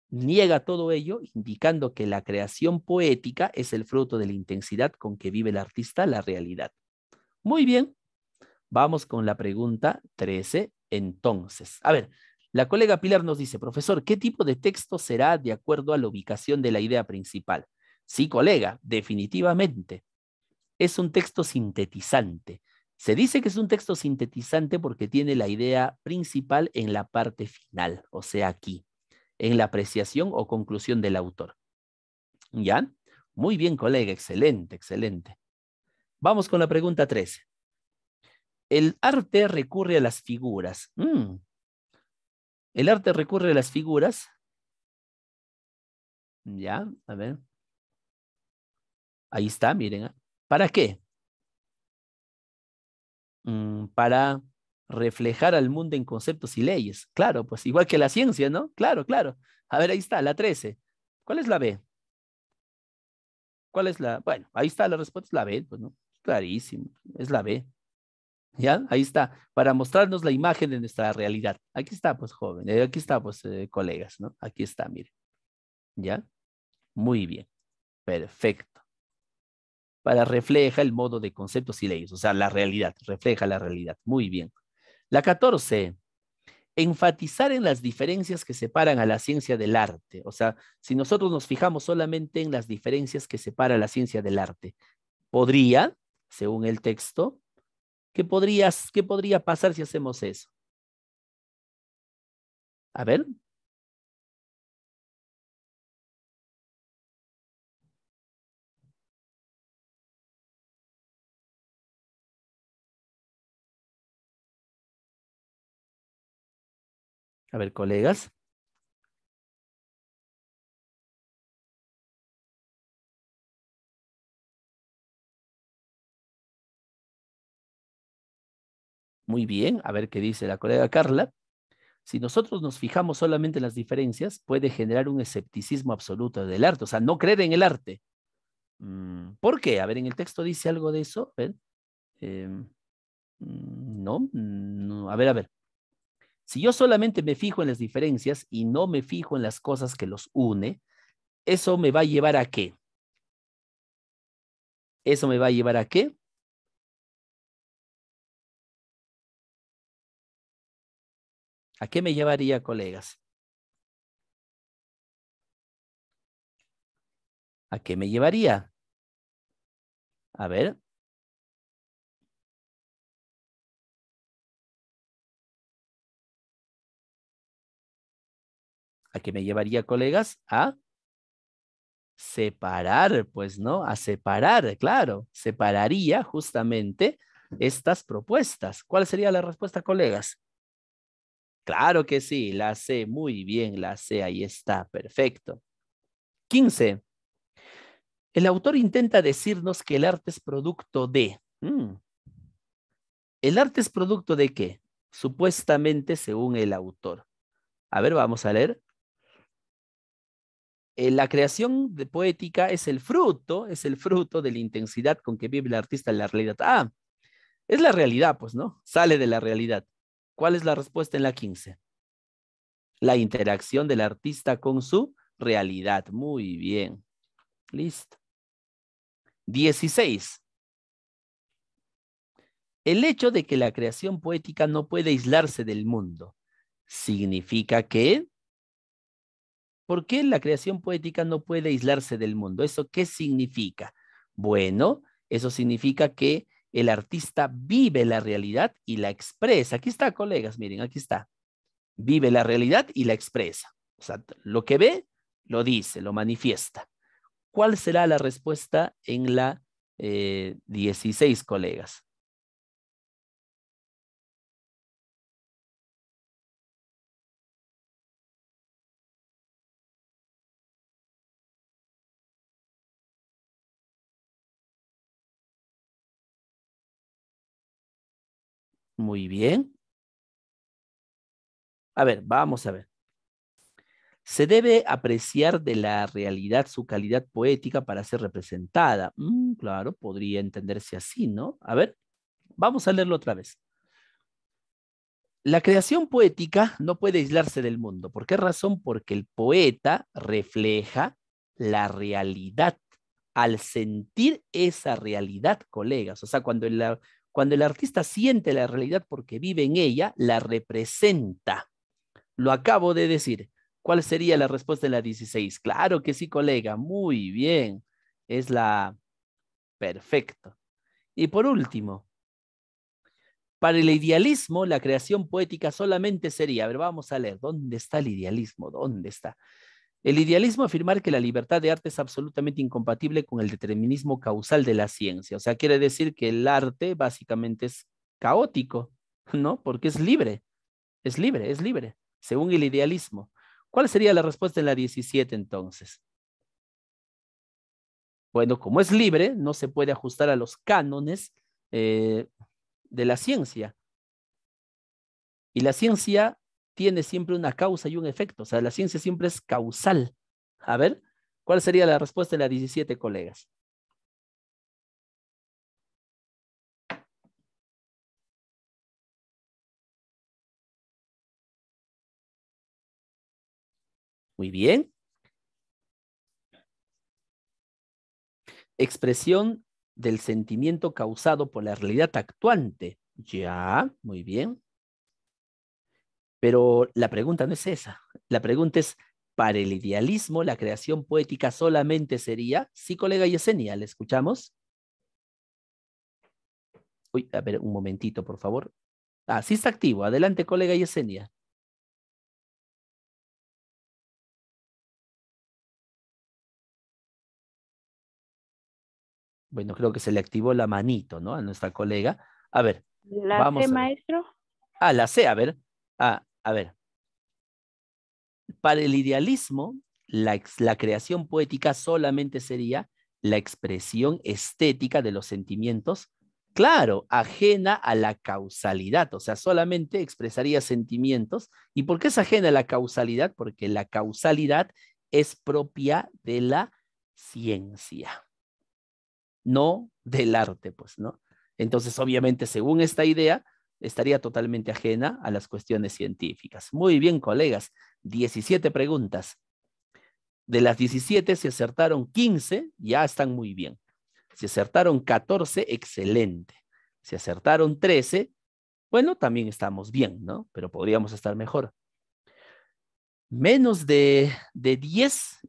niega todo ello, indicando que la creación poética es el fruto de la intensidad con que vive el artista la realidad. Muy bien. Vamos con la pregunta 13. Entonces, a ver, la colega Pilar nos dice, profesor, ¿qué tipo de texto será de acuerdo a la ubicación de la idea principal? Sí, colega, definitivamente. Es un texto sintetizante. Se dice que es un texto sintetizante porque tiene la idea principal en la parte final, o sea, aquí, en la apreciación o conclusión del autor. ¿Ya? Muy bien, colega, excelente, excelente. Vamos con la pregunta 13. El arte recurre a las figuras. El arte recurre a las figuras. Ya, a ver. Ahí está, miren. ¿Para qué? Para reflejar al mundo en conceptos y leyes. Claro, pues igual que la ciencia, ¿no? Claro, claro. A ver, ahí está, la 13. ¿Cuál es la B? ¿Cuál es la? Bueno, ahí está la respuesta, es la B, pues, ¿no? Clarísimo, es la B. ¿Ya? Ahí está, para mostrarnos la imagen de nuestra realidad. Aquí está, pues, joven, aquí está, pues, colegas, ¿no? Aquí está, mire. ¿Ya? Muy bien, perfecto. Para refleja el modo de conceptos y leyes, o sea, la realidad, refleja la realidad. Muy bien. La 14, enfatizar en las diferencias que separan a la ciencia del arte. O sea, si nosotros nos fijamos solamente en las diferencias que separa la ciencia del arte, podría, según el texto, ¿qué podría pasar si hacemos eso? A ver. A ver, colegas. Muy bien, a ver qué dice la colega Carla. Si nosotros nos fijamos solamente en las diferencias, puede generar un escepticismo absoluto del arte, o sea, no creer en el arte. ¿Por qué? A ver, en el texto dice algo de eso. A ver. No, no, a ver. Si yo solamente me fijo en las diferencias y no me fijo en las cosas que los une, ¿eso me va a llevar a qué? ¿Eso me va a llevar a qué? ¿A qué me llevaría, colegas? ¿A qué me llevaría? A ver. ¿A qué me llevaría, colegas? A separar, pues, ¿no? A separar, claro. Separaría justamente estas propuestas. ¿Cuál sería la respuesta, colegas? Claro que sí, la C, muy bien, la C, ahí está, perfecto. 15. El autor intenta decirnos que el arte es producto de... ¿El arte es producto de qué? Supuestamente, según el autor. A ver, vamos a leer. La creación de poética es el fruto de la intensidad con que vive el artista en la realidad. Ah, es la realidad, pues, ¿no? Sale de la realidad. ¿Cuál es la respuesta en la 15? La interacción del artista con su realidad. Muy bien. Listo. 16. El hecho de que la creación poética no puede aislarse del mundo significa que... ¿Por qué la creación poética no puede aislarse del mundo? ¿Eso qué significa? Bueno, eso significa que el artista vive la realidad y la expresa. Aquí está, colegas, miren, aquí está. Vive la realidad y la expresa. O sea, lo que ve, lo dice, lo manifiesta. ¿Cuál será la respuesta en la 16, colegas? Muy bien. A ver, vamos a ver. Se debe apreciar de la realidad su calidad poética para ser representada. Claro, podría entenderse así, ¿no? A ver, vamos a leerlo otra vez. La creación poética no puede aislarse del mundo. ¿Por qué razón? Porque el poeta refleja la realidad. Al sentir esa realidad, colegas, o sea, cuando el artista siente la realidad porque vive en ella, la representa. Lo acabo de decir. ¿Cuál sería la respuesta en la 16? Claro que sí, colega. Muy bien. Es la... Perfecto. Y por último, para el idealismo, la creación poética solamente sería... A ver, vamos a leer. ¿Dónde está el idealismo? ¿Dónde está? El idealismo afirmar que la libertad de arte es absolutamente incompatible con el determinismo causal de la ciencia. O sea, quiere decir que el arte básicamente es caótico, ¿no? Porque es libre. Es libre, es libre, según el idealismo. ¿Cuál sería la respuesta en la 17 entonces? Bueno, como es libre, no se puede ajustar a los cánones de la ciencia. Y la ciencia tiene siempre una causa y un efecto. O sea, la ciencia siempre es causal. A ver, ¿cuál sería la respuesta en la 17, colegas? Muy bien. Expresión del sentimiento causado por la realidad actuante. Ya, muy bien. Pero la pregunta no es esa. La pregunta es, ¿para el idealismo la creación poética solamente sería? Sí, colega Yesenia, ¿le escuchamos? Uy, a ver, un momentito, por favor. Ah, sí está activo. Adelante, colega Yesenia. Bueno, creo que se le activó la manito, ¿no? A nuestra colega. A ver, La C, vamos a ver. maestro. Ah, la C, a ver. Ah, a ver. Para el idealismo, la creación poética solamente sería la expresión estética de los sentimientos, claro, ajena a la causalidad, o sea, solamente expresaría sentimientos. ¿Y por qué es ajena a la causalidad? Porque la causalidad es propia de la ciencia, no del arte, pues, ¿no? Entonces, obviamente, según esta idea, estaría totalmente ajena a las cuestiones científicas. Muy bien, colegas, 17 preguntas. De las 17 se acertaron 15, ya están muy bien. Si acertaron 14, excelente. Si acertaron 13, bueno, también estamos bien, ¿no? Pero podríamos estar mejor. Menos de 10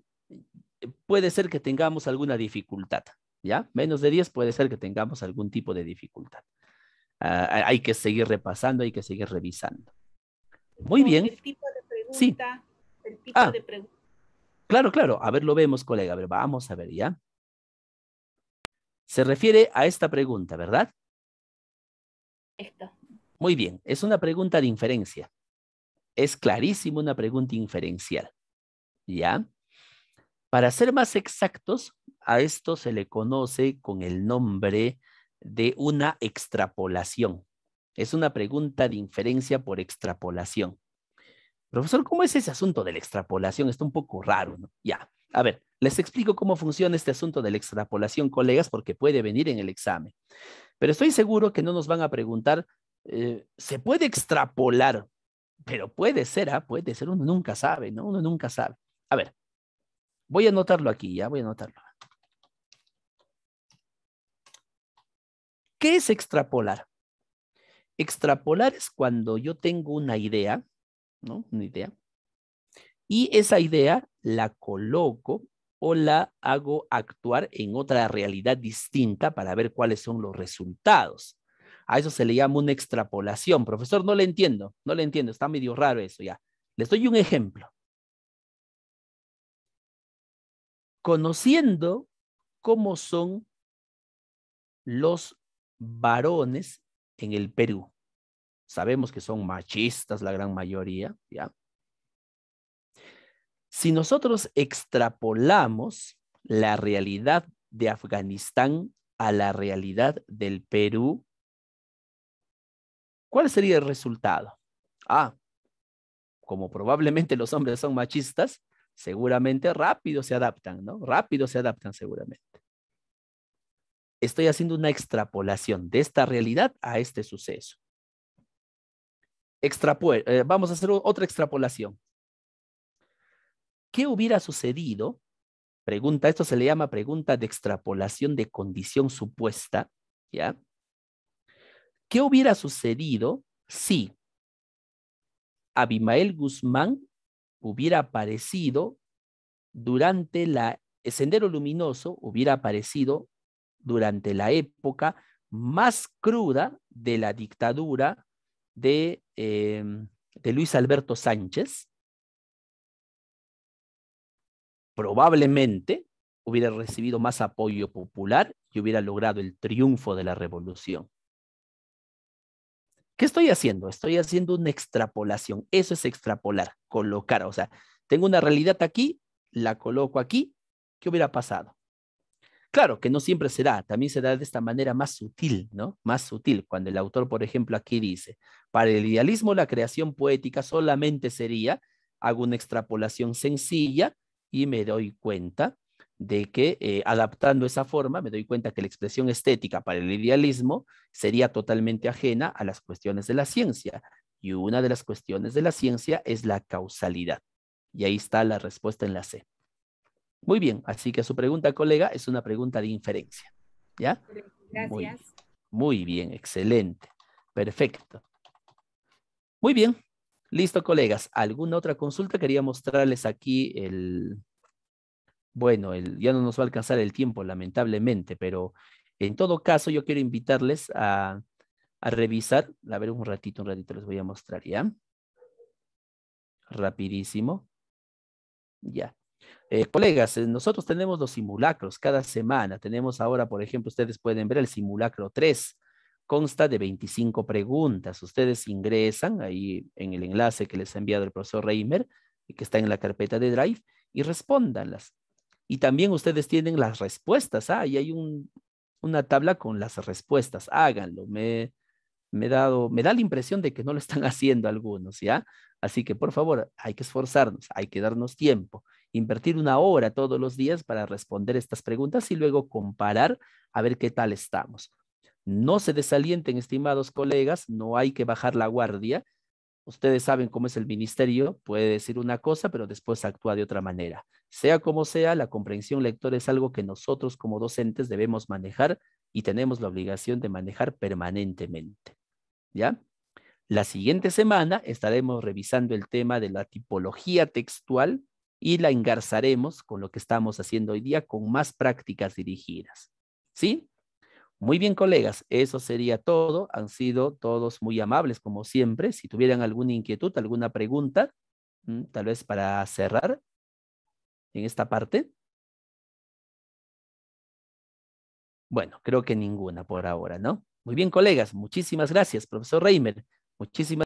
puede ser que tengamos alguna dificultad, ¿ya? Menos de 10 puede ser que tengamos algún tipo de dificultad. Hay que seguir repasando, hay que seguir revisando. Muy bien. El tipo de pregunta. Sí. El tipo de pregunta. Claro, claro. A ver, lo vemos, colega. A ver, vamos a ver, ¿ya? Se refiere a esta pregunta, ¿verdad? Esto. Muy bien. Es una pregunta de inferencia. Es clarísimo una pregunta inferencial, ¿ya? Para ser más exactos, a esto se le conoce con el nombre de una extrapolación. Es una pregunta de inferencia por extrapolación. Profesor, ¿cómo es ese asunto de la extrapolación? Está un poco raro, ¿no? Ya, a ver, les explico cómo funciona este asunto de la extrapolación, colegas, porque puede venir en el examen. Pero estoy seguro que no nos van a preguntar, ¿se puede extrapolar? Pero puede ser, puede ser, uno nunca sabe, ¿no? Uno nunca sabe. A ver, voy a anotarlo aquí, ya, voy a anotarlo. ¿Qué es extrapolar? Extrapolar es cuando yo tengo una idea, ¿no? Una idea. Y esa idea la coloco o la hago actuar en otra realidad distinta para ver cuáles son los resultados. A eso se le llama una extrapolación. Profesor, no le entiendo, está medio raro eso ya. Les doy un ejemplo. Conociendo cómo son los varones en el Perú. Sabemos que son machistas la gran mayoría, ¿ya? Si nosotros extrapolamos la realidad de Afganistán a la realidad del Perú, ¿cuál sería el resultado? Como probablemente los hombres son machistas, seguramente rápido se adaptan, ¿no? Rápido se adaptan seguramente. Estoy haciendo una extrapolación de esta realidad a este suceso. Vamos a hacer otra extrapolación. ¿Qué hubiera sucedido? Pregunta, esto se le llama pregunta de extrapolación de condición supuesta, ¿ya? ¿Qué hubiera sucedido si Abimael Guzmán hubiera aparecido durante el Sendero Luminoso, hubiera aparecido durante la época más cruda de la dictadura de Luis Alberto Sánchez? Probablemente hubiera recibido más apoyo popular y hubiera logrado el triunfo de la revolución. ¿Qué estoy haciendo? Estoy haciendo una extrapolación. Eso es extrapolar, colocar. O sea, tengo una realidad aquí, la coloco aquí. ¿Qué hubiera pasado? Claro que no siempre se da, también se da de esta manera más sutil, ¿no? Más sutil, cuando el autor, por ejemplo, aquí dice, para el idealismo la creación poética solamente sería, hago una extrapolación sencilla y me doy cuenta de que adaptando esa forma, me doy cuenta que la expresión estética para el idealismo sería totalmente ajena a las cuestiones de la ciencia. Y una de las cuestiones de la ciencia es la causalidad. Y ahí está la respuesta en la C. Muy bien, así que su pregunta, colega, es una pregunta de inferencia. ¿Ya? Gracias. Muy bien, excelente. Perfecto. Muy bien. Listo, colegas. ¿Alguna otra consulta? Quería mostrarles aquí bueno, ya no nos va a alcanzar el tiempo, lamentablemente, pero en todo caso yo quiero invitarles a revisar. A ver, un ratito les voy a mostrar, ¿ya? Rapidísimo. Ya. Colegas, nosotros tenemos los simulacros cada semana. Tenemos ahora, por ejemplo, ustedes pueden ver el simulacro 3. Consta de 25 preguntas. Ustedes ingresan ahí en el enlace que les ha enviado el profesor Reimer. que está en la carpeta de Drive y respóndanlas. Y también ustedes tienen las respuestas. Y hay una tabla con las respuestas. Háganlo. Me da la impresión de que no lo están haciendo algunos, ¿ya? Así que, por favor, hay que esforzarnos, hay que darnos tiempo, invertir 1 hora todos los días para responder estas preguntas y luego comparar a ver qué tal estamos. No se desalienten, estimados colegas, no hay que bajar la guardia. Ustedes saben cómo es el ministerio, puede decir una cosa, pero después actúa de otra manera. Sea como sea, la comprensión lectora es algo que nosotros como docentes debemos manejar y tenemos la obligación de manejar permanentemente. ¿Ya? La siguiente semana estaremos revisando el tema de la tipología textual y la engarzaremos con lo que estamos haciendo hoy día con más prácticas dirigidas. ¿Sí? Muy bien, colegas, eso sería todo. Han sido todos muy amables, como siempre. Si tuvieran alguna inquietud, alguna pregunta, tal vez para cerrar en esta parte. Bueno, creo que ninguna por ahora, ¿no? Muy bien, colegas, muchísimas gracias, profesor Reimer. Muchísimas